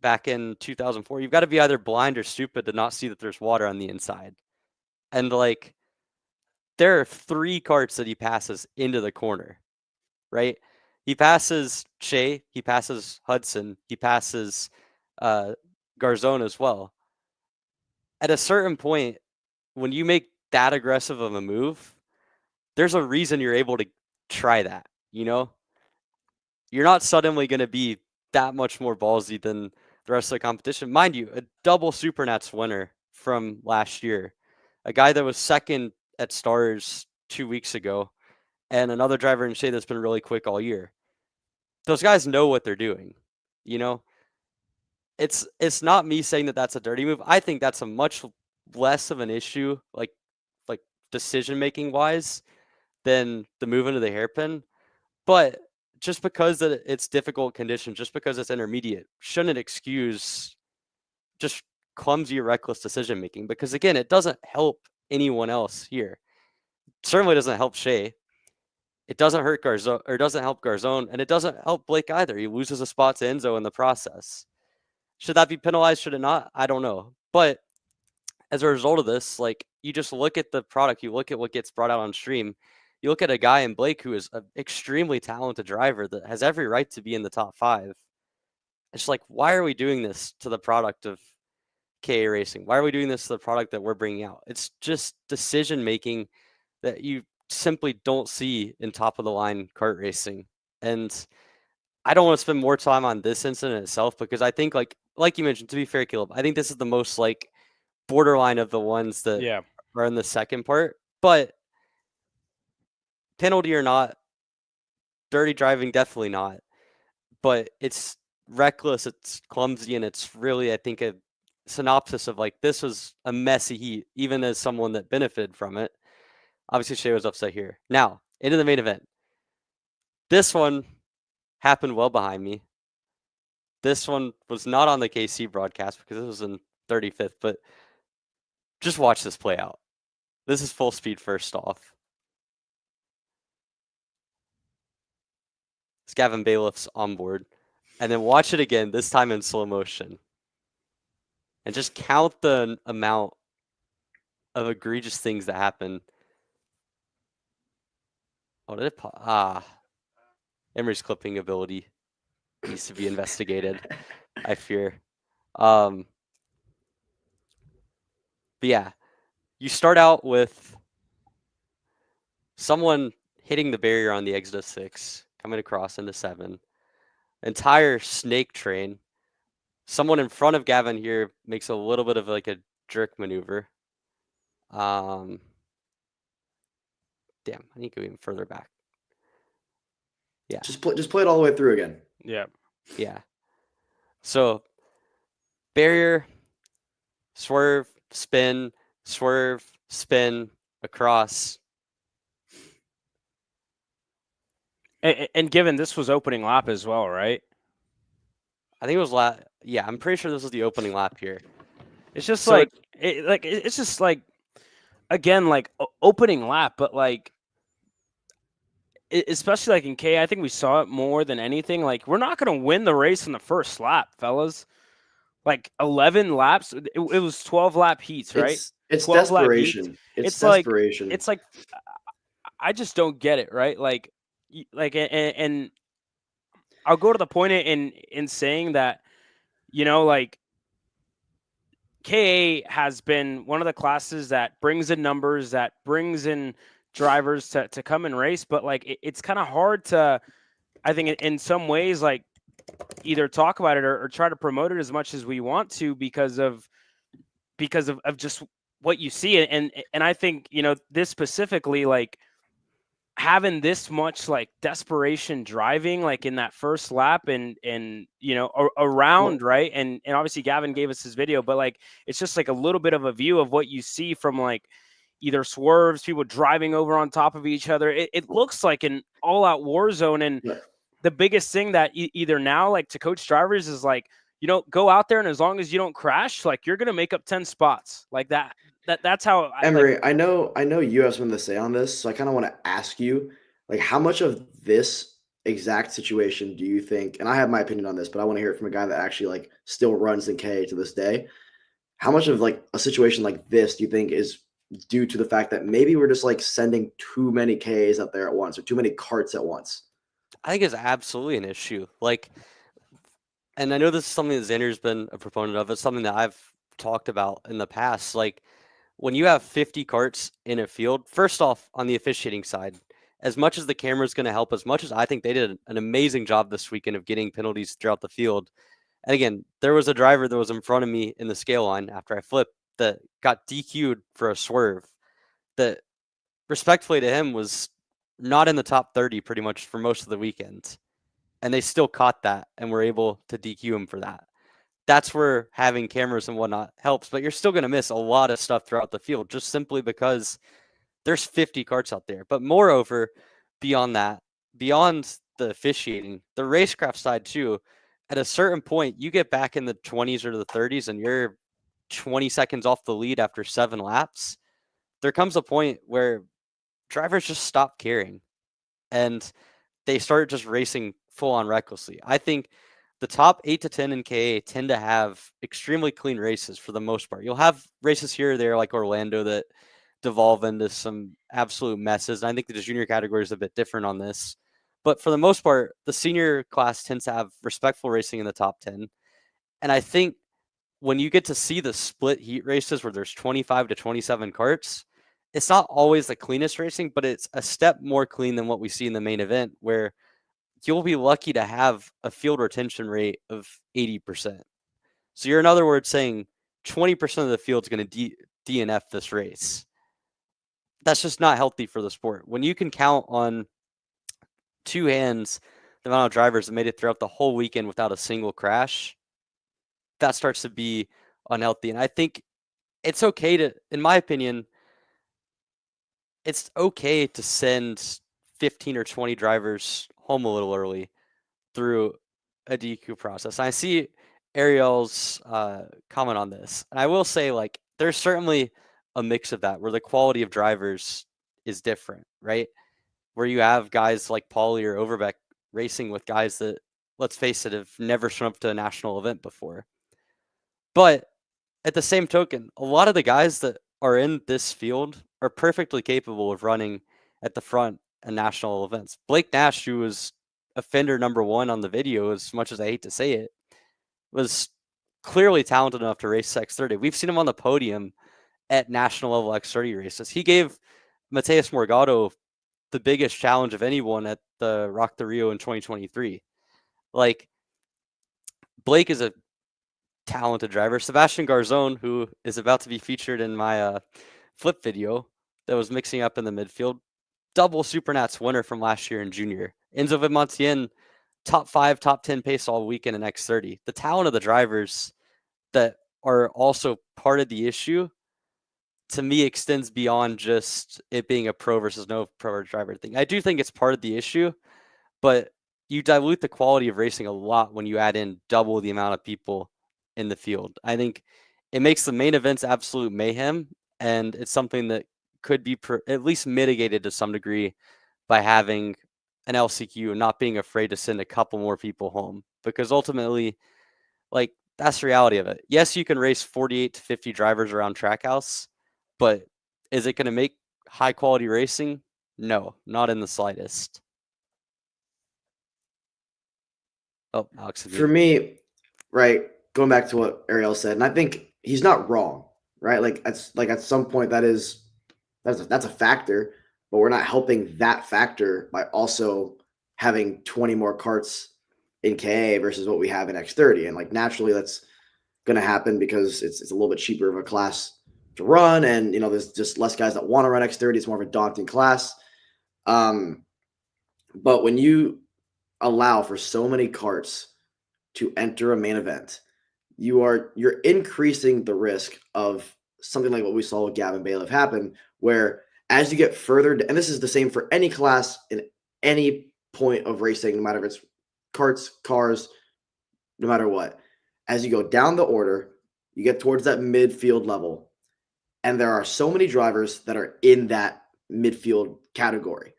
back in 2004, you've got to be either blind or stupid to not see that there's water on the inside. And like, there are 3 carts that he passes into the corner, right? He passes Shea, he passes Hudson, he passes Garzone as well. At a certain point, when you make that aggressive of a move, there's a reason you're able to try that, you know? You're not suddenly going to be that much more ballsy than the rest of the competition. Mind you, a double Supernats winner from last year, a guy that was second at Stars 2 weeks ago, and another driver in Shea that's been really quick all year. Those guys know what they're doing, you know? It's not me saying that that's a dirty move. I think that's a much less of an issue, like decision-making wise, than the move into the hairpin. But just because that it's difficult conditions, just because it's intermediate, shouldn't excuse just clumsy or reckless decision making. Because again, it doesn't help anyone else here. It certainly doesn't help Shea. It doesn't hurt Garzone, or doesn't help Garzone, and it doesn't help Blake either. He loses a spot to Enzo in the process. Should that be penalized? Should it not? I don't know. But as a result of this, like, you just look at the product, you look at what gets brought out on stream. You look at a guy in Blake who is an extremely talented driver that has every right to be in the top 5. It's like, why are we doing this to the product of KA Racing? Why are we doing this to the product that we're bringing out? It's just decision making that you simply don't see in top of the line kart racing. And I don't want to spend more time on this incident itself, because I think like you mentioned, to be fair, Caleb, I think this is the most like borderline of the ones that are in the second part. But penalty or not, dirty driving, definitely not. But it's reckless, it's clumsy, and it's really, I think, a synopsis of like, this was a messy heat, even as someone that benefited from it. Obviously, Shea was upset here. Now, into the main event. This one happened well behind me. This one was not on the KC broadcast because this was in 35th, but just watch this play out. This is full speed first off. It's Gavin Bailiff's on board. And then watch it again, this time in slow motion. And just count the amount of egregious things that happen. Oh, did it Emery's clipping ability needs to be investigated, I fear. But yeah, you start out with someone hitting the barrier on the exit of 6, coming across into 7. Entire snake train. Someone in front of Gavin here makes a little bit of like a jerk maneuver. Damn, I need to go even further back. Yeah. Just play it all the way through again. Yeah. Yeah. So barrier, swerve, spin, across. And given this was opening lap as well, right? I think it was yeah, I'm pretty sure this was the opening lap here. It's just So it's just like, again, like opening lap, but like, especially like in K, I think we saw it more than anything. Like, we're not going to win the race in the first lap, fellas. Like 11 laps, it was 12 lap heats, right? It's desperation. It's desperation. Like, it's like, I just don't get it, right? Like, and I'll go to the point in saying that, you know, like, KA has been one of the classes that brings in numbers, that brings in drivers to come and race, but like, it's kind of hard to, I think, in some ways, like, either talk about it or try to promote it as much as we want to because of just what you see. And I think, you know, this specifically, like, having this much like desperation driving like in that first lap and around, right? And obviously Gavin gave us his video, but like it's just like a little bit of a view of what you see from like either swerves, people driving over on top of each other. It looks like an all-out war zone. And the biggest thing that either now, like to coach drivers, is like, go out there, and as long as you don't crash, like you're gonna make up 10 spots like that. That's how Emery, I know you have something to say on this, so I kind of want to ask you, like, how much of this exact situation do you think, and I have my opinion on this, but I want to hear it from a guy that actually like still runs in K to this day. How much of like a situation like this do you think is due to the fact that maybe we're just like sending too many Ks out there at once or too many carts at once? I think it's absolutely an issue. Like, and I know this is something that Xander's been a proponent of. It's something that I've talked about in the past. Like, when you have 50 carts in a field, first off, on the officiating side, as much as the camera is going to help, as much as I think they did an amazing job this weekend of getting penalties throughout the field. And again, there was a driver that was in front of me in the scale line after I flipped that got DQ'd for a swerve that, respectfully to him, was not in the top 30 pretty much for most of the weekend. And they still caught that and were able to DQ him for that. That's where having cameras and whatnot helps, but you're still going to miss a lot of stuff throughout the field just simply because there's 50 carts out there. But moreover, beyond that, beyond the officiating, the racecraft side too, at a certain point, you get back in the 20s or the 30s and you're 20 seconds off the lead after 7 laps. There comes a point where drivers just stop caring and they start just racing full on recklessly. I think the top 8 to 10 in KA tend to have extremely clean races for the most part. You'll have races here or there like Orlando that devolve into some absolute messes. And I think the junior category is a bit different on this. But for the most part, the senior class tends to have respectful racing in the top 10. And I think when you get to see the split heat races where there's 25 to 27 carts, it's not always the cleanest racing, but it's a step more clean than what we see in the main event, where you'll be lucky to have a field retention rate of 80%. So you're, in other words, saying 20% of the field's going to DNF this race. That's just not healthy for the sport. When you can count on 2 hands the amount of drivers that made it throughout the whole weekend without a single crash, that starts to be unhealthy. And I think it's okay to, in my opinion, it's okay to send 15 or 20 drivers home a little early through a DQ process. And I see Ariel's comment on this. And I will say, like, there's certainly a mix of that where the quality of drivers is different, right? Where you have guys like Pauly or Overbeck racing with guys that, let's face it, have never shown up to a national event before. But at the same token, a lot of the guys that are in this field are perfectly capable of running at the front at national events. Blake Nash, who was offender number 1 on the video, as much as I hate to say it, was clearly talented enough to race X30. We've seen him on the podium at national level X30 races. He gave Mateus Morgado the biggest challenge of anyone at the Rock the Rio in 2023. Like, Blake is a talented driver. Sebastian Garzon, who is about to be featured in my flip video that was mixing up in the midfield, double Supernats winner from last year in junior. Enzo Vidmontien, top 5, top 10 pace all weekend in X30. The talent of the drivers that are also part of the issue, to me, extends beyond just it being a pro versus no pro driver thing. I do think it's part of the issue, but you dilute the quality of racing a lot when you add in double the amount of people in the field. I think it makes the main events absolute mayhem, and it's something that could be at least mitigated to some degree by having an LCQ and not being afraid to send a couple more people home, because ultimately, like, that's the reality of it. Yes, you can race 48 to 50 drivers around Trackhouse, but is it going to make high quality racing? No, not in the slightest. Oh, Alex. For me, right, going back to what Ariel said, and I think he's not wrong, right? Like at some point that's a factor, but we're not helping that factor by also having 20 more carts in KA versus what we have in X30. And like naturally that's going to happen because it's a little bit cheaper of a class to run, and there's just less guys that want to run X30. It's more of a daunting class. But when you allow for so many karts to enter a main event, you're increasing the risk of something like what we saw with Gavin Bailiff happen, where as you get further, and this is the same for any class in any point of racing, no matter if it's karts, cars, no matter what, as you go down the order, you get towards that midfield level, and there are so many drivers that are in that midfield category.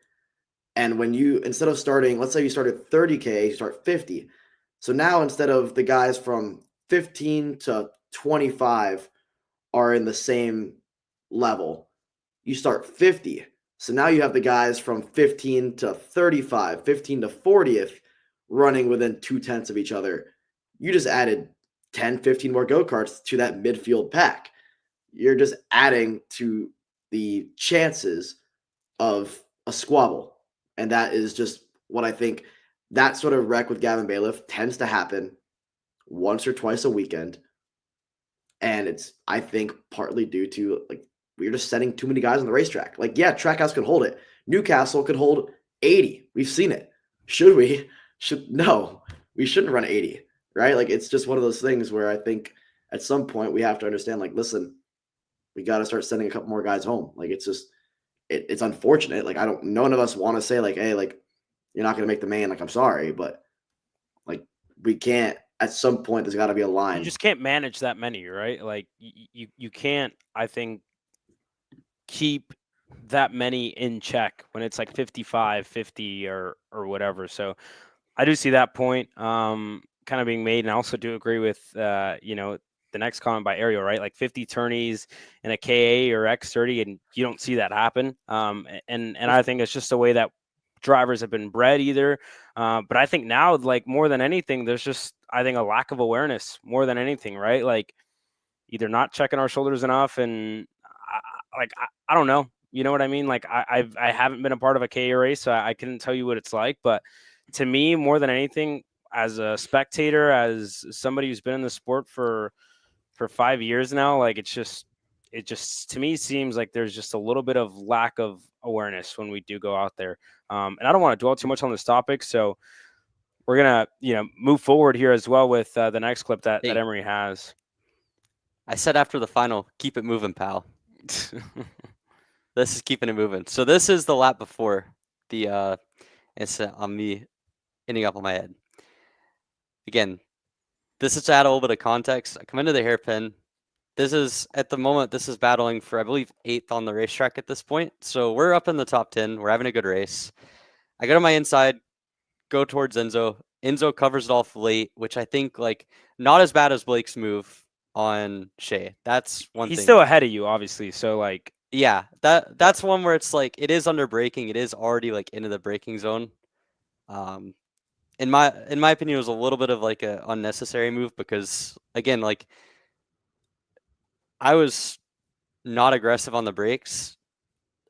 And when you, instead of starting, let's say you started 30K, you start 50. So now instead of the guys from 15 to 25 are in the same level, you start 50. So now you have the guys from 15 to 35, 15 to 40th running within 2/10 of each other. You just added 10, 15 more go-karts to that midfield pack. You're just adding to the chances of a squabble. And that is just what I think that sort of wreck with Gavin Bailiff tends to happen once or twice a weekend. And it's, I think, partly due to, like, we're just sending too many guys on the racetrack. Like, yeah, Trackhouse could hold it. Newcastle could hold 80. We've seen it. Should we? No, we shouldn't run 80, right? Like, it's just one of those things where I think at some point we have to understand, like, listen, we got to start sending a couple more guys home. Like, it's just, it's unfortunate. Like, none of us want to say, like, hey, like, you're not going to make the main. Like, I'm sorry, but, like, we can't. At some point, there's got to be a line. You just can't manage that many, right? Like, you can't, I think, keep that many in check when it's like 55, 50 or whatever. So I do see that point kind of being made. And I also do agree with, the next comment by Ariel, right? Like 50 tourneys in a KA or X30, and you don't see that happen. And I think it's just the way that drivers have been bred either. But I think now, like, more than anything, there's just, I think, a lack of awareness more than anything, right? Like, either not checking our shoulders enough, and I don't know. You know what I mean? Like, I haven't been a part of a KA race, so I couldn't tell you what it's like. But to me, more than anything, as a spectator, as somebody who's been in the sport for 5 years now, like, it just to me seems like there's just a little bit of lack of awareness when we do go out there. And I don't want to dwell too much on this topic, so we're gonna move forward here as well with the next clip that Emery has. I said after the final, keep it moving, pal. This is keeping it moving. So this is the lap before the incident on me ending up on my head. Again, this is to add a little bit of context. I come into the hairpin. This is, at the moment, this is battling for, I believe, 8th on the racetrack at this point. So we're up in the top 10. We're having a good race. I go to my inside, go towards Enzo. Enzo covers it off late, which I think, like, not as bad as Blake's move on Shea. That's one thing. He's still ahead of you, obviously. So, like, yeah, that's one where it's like, it is under braking. It is already, like, into the braking zone. In my opinion, it was a little bit of, like, a unnecessary move because, again, like, I was not aggressive on the brakes.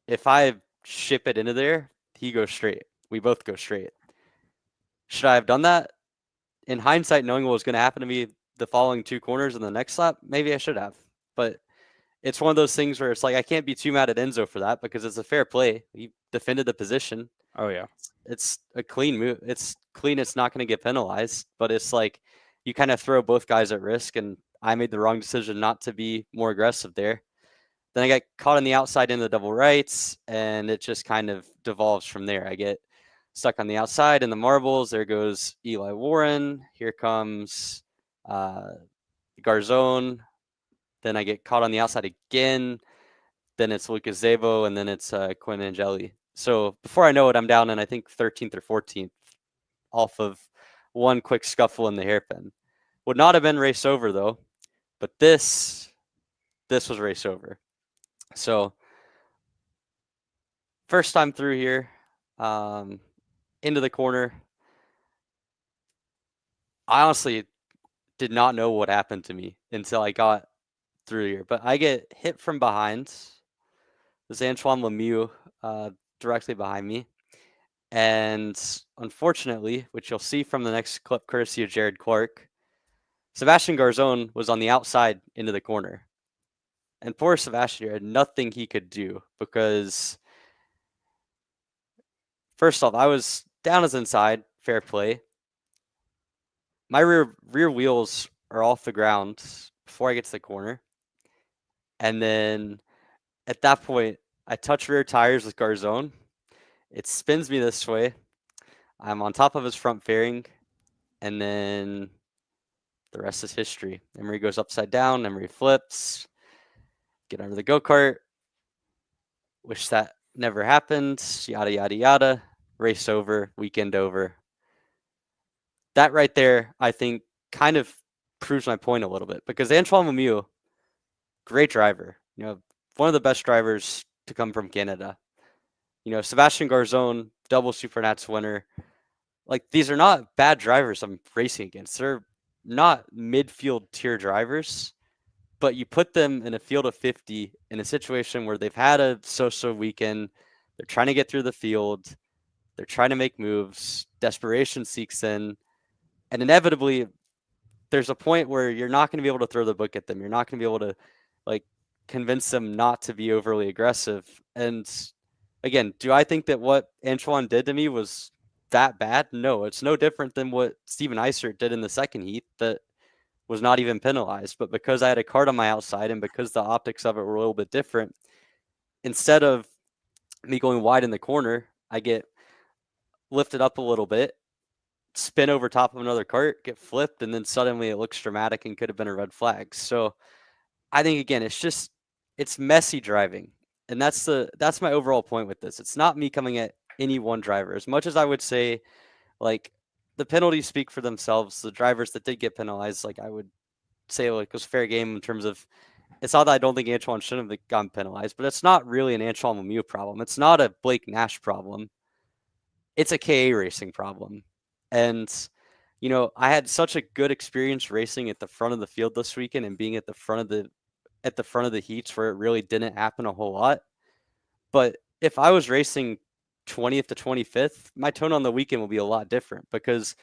If I ship it into there, he goes straight. We both go straight. Should I have done that? In hindsight, knowing what was going to happen to me the following 2 corners in the next lap, maybe I should have. But it's one of those things where it's like, I can't be too mad at Enzo for that because it's a fair play. He defended the position. Oh, yeah. It's a clean move. It's clean. It's not going to get penalized. But it's like, you kind of throw both guys at risk, and I made the wrong decision not to be more aggressive there. Then I got caught on the outside in the double rights, and it just kind of devolves from there. I get stuck on the outside in the marbles. There goes Eli Warren. Here comes Garzone. Then I get caught on the outside again. Then it's Lucas Zavo, and then it's Quinn Angeli. So before I know it, I'm down in, I think, 13th or 14th off of one quick scuffle in the hairpin. Would not have been race over, though. But this was race over. So first time through here, into the corner. I honestly did not know what happened to me until I got through here. But I get hit from behind. There's Antoine Lemieux directly behind me. And unfortunately, which you'll see from the next clip courtesy of Jared Clark, Sebastian Garzone was on the outside into the corner. And poor Sebastian had nothing he could do because first off, I was down as inside, fair play. My rear wheels are off the ground before I get to the corner. And then at that point, I touch rear tires with Garzone. It spins me this way. I'm on top of his front fairing. And then the rest is history. Emery goes upside down. Emery flips. Get under the go-kart. Wish that never happened. Yada, yada, yada. Race over. Weekend over. That right there, I think, kind of proves my point a little bit. Because Antoine Lemieux, great driver. One of the best drivers to come from Canada. Sebastian Garzone, double Supernats winner. Like, these are not bad drivers I'm racing against. They're not midfield tier drivers, but you put them in a field of 50 in a situation where they've had a so-so weekend. They're trying to get through the field. They're trying to make moves. Desperation seeks in. And inevitably, there's a point where you're not going to be able to throw the book at them. You're not going to be able to, convince them not to be overly aggressive. And again, do I think that what Antoine did to me was that bad? No, it's no different than what Steven Eisert did in the second heat that was not even penalized. But because I had a card on my outside and because the optics of it were a little bit different, instead of me going wide in the corner, I get lifted up a little bit, spin over top of another cart, get flipped, and then suddenly it looks dramatic and could have been a red flag. So I think, again, it's messy driving. And that's my overall point with this. It's not me coming at any one driver. As much as I would say, the penalties speak for themselves, the drivers that did get penalized, I would say, it was fair game in terms of, it's not that I don't think Antoine shouldn't have gotten penalized, but it's not really an Antoine Lemieux problem. It's not a Blake Nash problem. It's a KA racing problem. And, I had such a good experience racing at the front of the field this weekend and being at the front of the heats where it really didn't happen a whole lot. But if I was racing 20th to 25th, my tone on the weekend will be a lot different because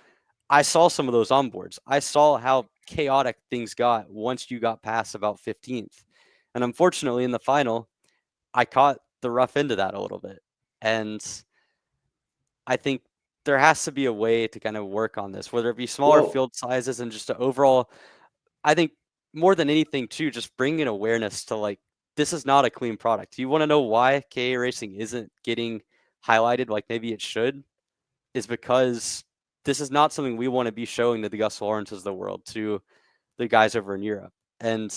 I saw some of those onboards. I saw how chaotic things got once you got past about 15th. And unfortunately, in the final, I caught the rough end of that a little bit. And I think there has to be a way to kind of work on this, whether it be smaller field sizes and just an overall, I think more than anything too, just bringing awareness to this is not a clean product. You want to know why KA racing isn't getting highlighted like maybe it should, is because this is not something we want to be showing to the Gus Lawrences of the world, to the guys over in Europe. And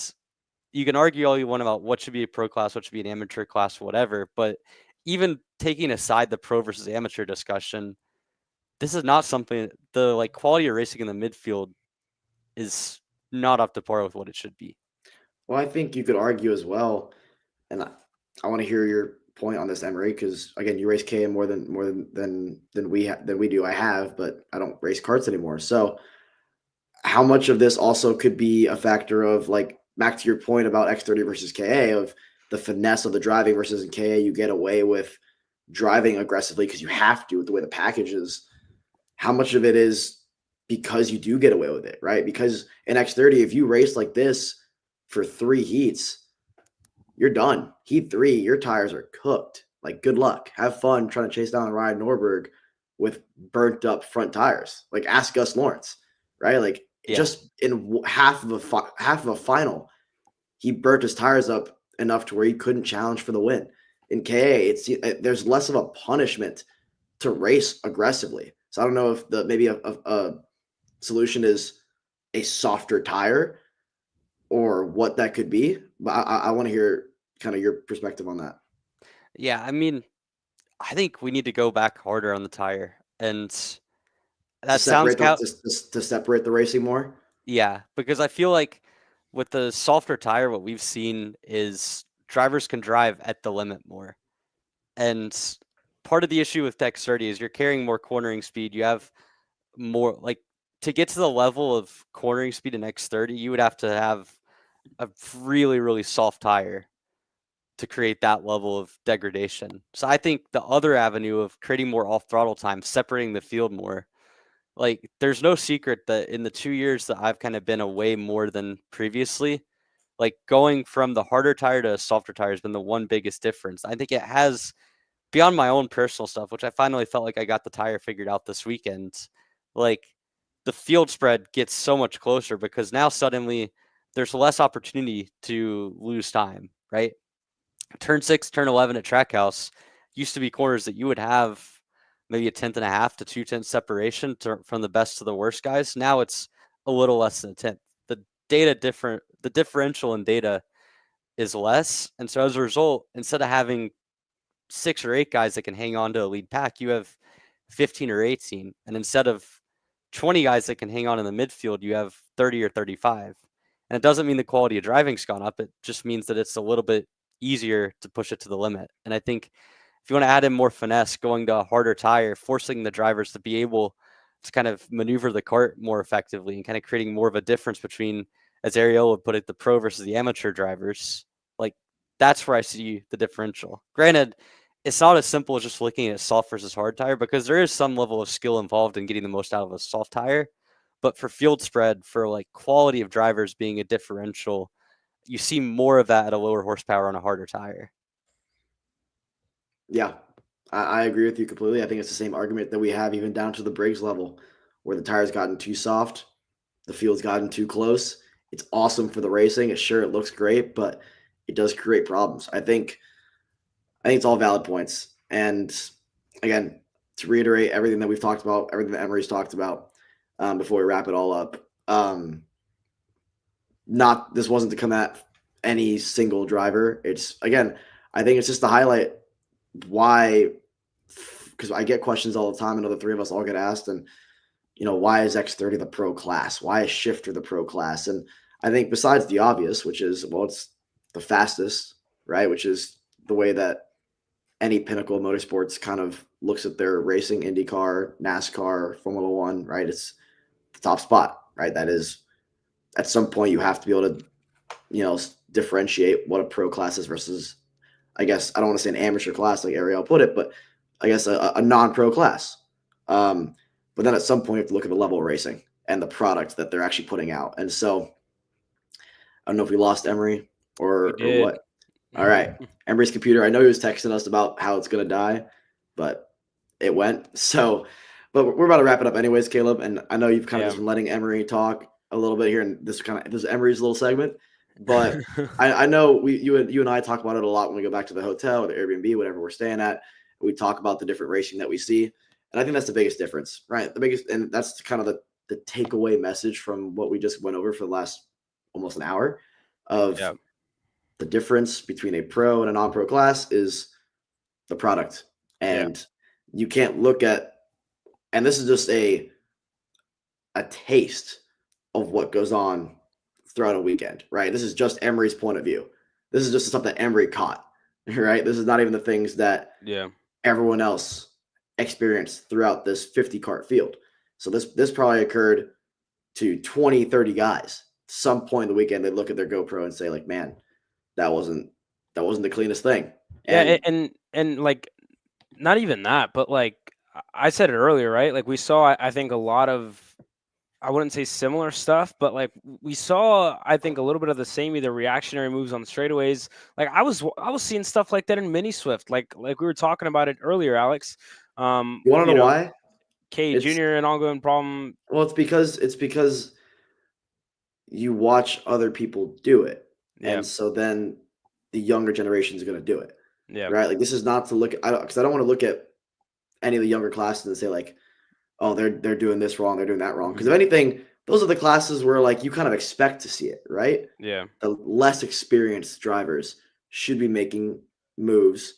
you can argue all you want about what should be a pro class, what should be an amateur class, whatever. But even taking aside the pro versus amateur discussion, this is not something, the quality of racing in the midfield is not up to par with what it should be. Well, I think you could argue as well, and I want to hear your point on this, Emery, because again, you race KA more than we do. I have, but I don't race karts anymore. So, how much of this also could be a factor of back to your point about X30 versus KA, of the finesse of the driving versus in KA you get away with driving aggressively because you have to with the way the package is. How much of it is because you do get away with it, right? Because in X30, if you race like this for 3 heats, you're done. Heat 3, your tires are cooked. Good luck. Have fun trying to chase down Ryan Norberg with burnt up front tires. Ask Gus Lawrence, right? Just in half of a final, he burnt his tires up enough to where he couldn't challenge for the win. In KA, there's less of a punishment to race aggressively. So I don't know if maybe a solution is a softer tire or what that could be, but I want to hear kind of your perspective on that. Yeah, I mean, I think we need to go back harder on the tire, and that sounds to separate the racing more. Yeah, because I feel like with the softer tire, what we've seen is drivers can drive at the limit more, and part of the issue with X30 is you're carrying more cornering speed. You have more, to get to the level of cornering speed in X30, you would have to have a really, really soft tire to create that level of degradation. So I think the other avenue of creating more off throttle time, separating the field more, there's no secret that in the 2 years that I've kind of been away more than previously, going from the harder tire to a softer tire has been the one biggest difference. I think it has beyond my own personal stuff, which I finally felt like I got the tire figured out this weekend, like the field spread gets so much closer because now suddenly there's less opportunity to lose time, right? Turn 6, turn 11 at Trackhouse used to be corners that you would have maybe a 1/10.5 to 2/10 separation from the best to the worst guys. Now it's a little less than a tenth. The differential in data is less. And so as a result, instead of having 6 or 8 guys that can hang on to a lead pack, you have 15 or 18. And instead of 20 guys that can hang on in the midfield, you have 30 or 35. And it doesn't mean the quality of driving's gone up. It just means that it's a little bit easier to push it to the limit. And I think if you want to add in more finesse, going to a harder tire, forcing the drivers to be able to kind of maneuver the cart more effectively and kind of creating more of a difference between, as Ariel would put it, the pro versus the amateur drivers, like that's where I see the differential. Granted, it's not as simple as just looking at soft versus hard tire because there is some level of skill involved in getting the most out of a soft tire. But for field spread, for like quality of drivers being a differential, you see more of that at a lower horsepower on a harder tire. Yeah, I agree with you completely. I think it's the same argument that we have even down to the Briggs level, where the tire's gotten too soft, the field's gotten too close. It's awesome for the racing. It looks great, but it does create problems. I think it's all valid points. And again, to reiterate everything that we've talked about, everything that Emery's talked about, before we wrap it all up, this wasn't to come at any single driver. It's, again, I think it's just to highlight why, because I get questions all the time. I know the three of us all get asked, and why is X30 the pro class? Why is Shifter the pro class? And I think besides the obvious, which is, well, it's the fastest, right? Which is the way that any pinnacle of motorsports kind of looks at their racing, IndyCar, NASCAR, Formula One, right? It's the top spot, right? That is, at some point you have to be able to, differentiate what a pro class is versus, I guess, I don't want to say an amateur class like Ariel put it, but I guess a non-pro class. But then at some point you have to look at the level of racing and the product that they're actually putting out. And so I don't know if we lost Emery or what. All right. Emery's computer, I know he was texting us about how it's going to die, but it went. So, but we're about to wrap it up anyways, Caleb. And I know you've kind of just been letting Emery talk a little bit here, and this is Emery's little segment. But I know you and I talk about it a lot when we go back to the hotel or the Airbnb, whatever we're staying at. We talk about the different racing that we see. And I think that's the biggest difference, right? And that's kind of the takeaway message from what we just went over for the last almost an hour of the difference between a pro and a non-pro class is the product. And you can't look at, and this is just a taste of what goes on throughout a weekend, right? This is just Emery's point of view. This is just the stuff that Emery caught, right? This is not even the things that everyone else experienced throughout this 50 kart field. So this probably occurred to 20, 30 guys. Some point in the weekend, they look at their GoPro and say, like, man, that wasn't the cleanest thing. And like, not even that, but like I said it earlier, right? Like we saw, I think, a lot of, I wouldn't say similar stuff, but like we saw, I think, a little bit of the same, either reactionary moves on the straightaways. Like I was seeing stuff like that in Mini Swift, like we were talking about it earlier, Alex. You want to know why? K Jr. and ongoing problem. Well, it's because you watch other people do it, and so then the younger generation is going to do it. Right. Like this is not to look at, because I don't want to look at any of the younger classes and say like, oh, they're doing this wrong, they're doing that wrong. Because if anything, those are the classes where like you kind of expect to see it, right? Yeah. The less experienced drivers should be making moves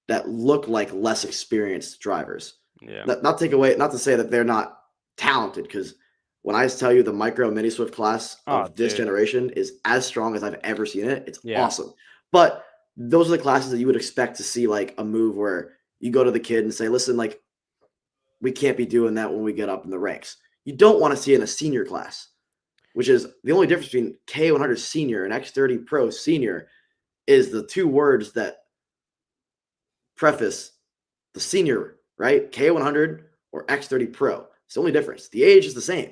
that look like less experienced drivers. Yeah. Not to say that they're not talented, because when I tell you the micro mini Swift class of this generation is as strong as I've ever seen it, it's awesome. But those are the classes that you would expect to see like a move where you go to the kid and say, listen, like, we can't be doing that when we get up in the ranks. You don't want to see in a senior class, which is the only difference between K100 senior and X30 Pro senior is the two words that preface the senior, right? K100 or X30 Pro. It's the only difference. The age is the same.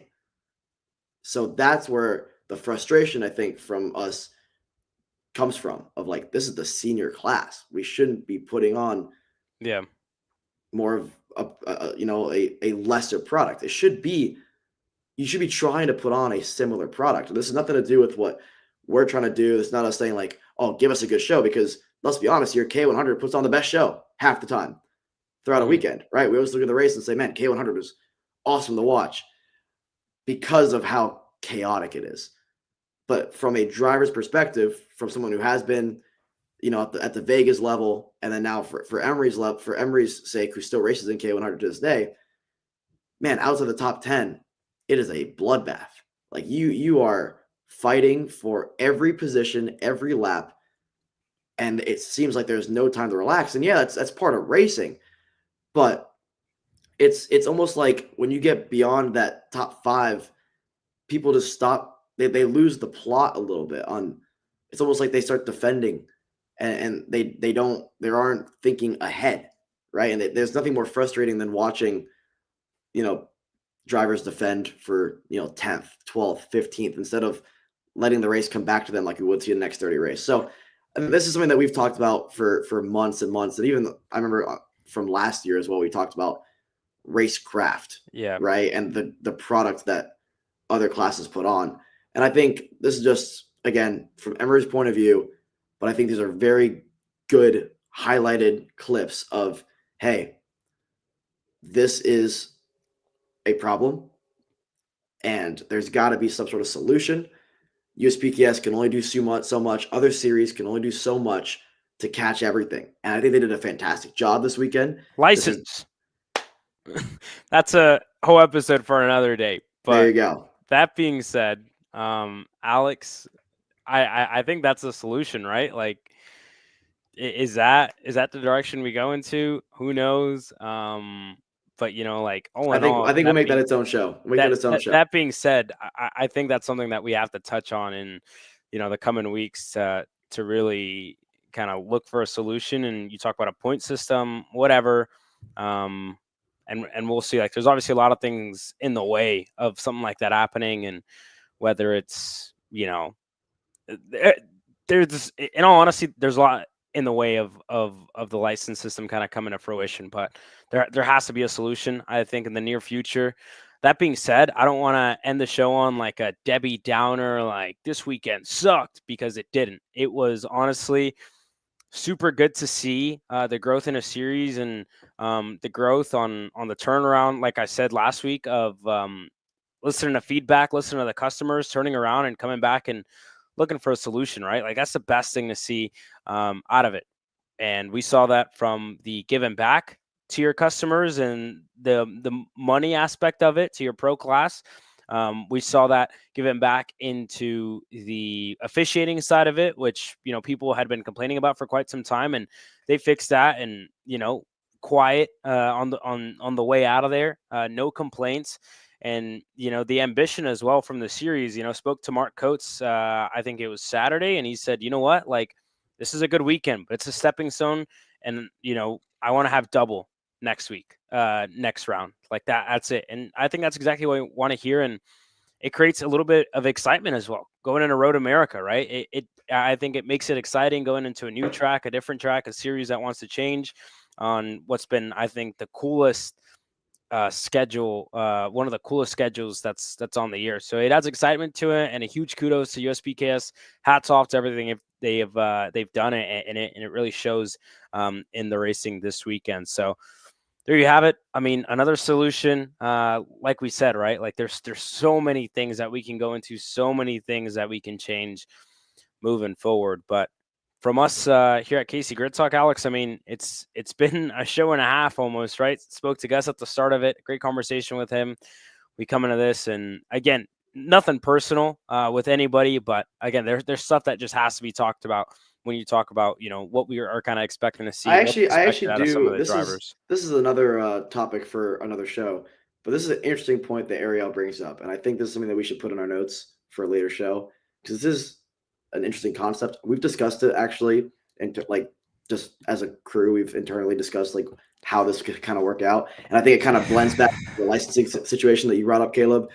So that's where the frustration, I think, from us comes from, of like, this is the senior class. We shouldn't be putting on Yeah. more of a lesser product. You should be trying to put on a similar product. And this has nothing to do with what we're trying to do. It's not us saying like, oh, give us a good show, because let's be honest, your K100 puts on the best show half the time throughout a weekend, right? We always look at the race and say, man, K100 was awesome to watch because of how chaotic it is. But from a driver's perspective, from someone who has been, at the Vegas level, and then now for Emery's level, for Emery's sake, who still races in K100 to this day, man, outside the top 10, it is a bloodbath. Like you are fighting for every position, every lap, and it seems like there's no time to relax. And yeah, that's part of racing, but it's almost like when you get beyond that top 5, people just stop. They lose the plot a little bit. It's almost like they start defending, and they aren't thinking ahead, right? And there's nothing more frustrating than watching, drivers defend for 10th, 12th, 15th, instead of letting the race come back to them like we would see the next 30 race. So this is something that we've talked about for months and months. And even I remember from last year as well, we talked about racecraft, right? And the product that other classes put on. And I think this is just, again, from Emery's point of view, but I think these are very good highlighted clips of, hey, this is a problem and there's got to be some sort of solution. USPKS can only do so much. Other series can only do so much to catch everything. And I think they did a fantastic job this weekend. License. That's a whole episode for another day. But there you go. That being said, Alex, I think that's the solution, right? Like, is that the direction we go into? Who knows? But like all in all, I think we'll make that its own show. That being said, I think that's something that we have to touch on in the coming weeks to really kind of look for a solution. And you talk about a point system, whatever. And we'll see. Like, there's obviously a lot of things in the way of something like that happening, and whether it's there's, in all honesty, there's a lot in the way of the license system kind of coming to fruition, but there has to be a solution, I think, in the near future. That being said, I don't want to end the show on like a Debbie Downer, like this weekend sucked, because it didn't. It was honestly super good to see the growth in a series, and the growth on the turnaround, like I said last week, of listening to feedback, listening to the customers, turning around and coming back and looking for a solution, right? Like, that's the best thing to see out of it. And we saw that from the giving back to your customers and the money aspect of it to your pro class. We saw that given back into the officiating side of it, which, people had been complaining about for quite some time, and they fixed that. And, quiet on the way out of there, no complaints. And, the ambition as well from the series, spoke to Mark Coates, I think it was Saturday, and he said, you know what, like, this is a good weekend, but it's a stepping stone. And, I want to have double next week, next round, like that. That's it. And I think that's exactly what we want to hear. And it creates a little bit of excitement as well going into Road America, right? I think it makes it exciting going into a new track, a different track, a series that wants to change on what's been, I think, the coolest schedule, one of the coolest schedules that's on the year. So it adds excitement to it, and a huge kudos to USPKS. Hats off to everything they've done it, and it really shows in the racing this weekend. So there you have it. I mean, another solution, like we said, right? Like, there's so many things that we can go into, so many things that we can change moving forward. But from us here at Casey Grid Talk, Alex, I mean, it's been a show and a half almost, right? Spoke to Gus at the start of it. Great conversation with him. We come into this, and again, nothing personal with anybody, but again, there's stuff that just has to be talked about when you talk about, what we are kind of expecting to see. I actually do. Some of the drivers. This is another topic for another show, but this is an interesting point that Ariel brings up, and I think this is something that we should put in our notes for a later show, because this is an interesting concept. We've discussed it actually, and like just as a crew, we've internally discussed like how this could kind of work out, and I think it kind of blends back to the licensing situation that you brought up, Caleb.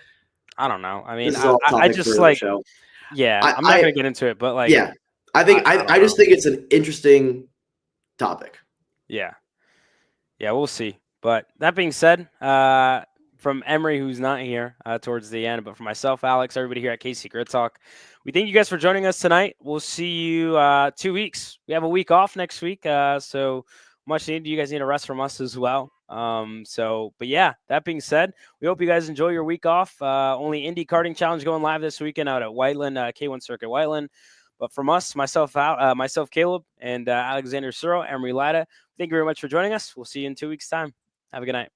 I don't know. I mean, I just like, yeah, I'm not gonna get into it, but like, yeah, I think I just think it's an interesting topic. Yeah. Yeah, we'll see. But that being said, from Emery, who's not here towards the end, but for myself, Alex, everybody here at KC Grid Talk, we thank you guys for joining us tonight. We'll see you 2 weeks. We have a week off next week, so much needed. You guys need a rest from us as well. But yeah, that being said, we hope you guys enjoy your week off. Only Indy Karting Challenge going live this weekend out at Whiteland, K1 Circuit Whiteland. But from us, myself, Caleb, and Alexander Suro, Emery Latta, thank you very much for joining us. We'll see you in 2 weeks' time. Have a good night.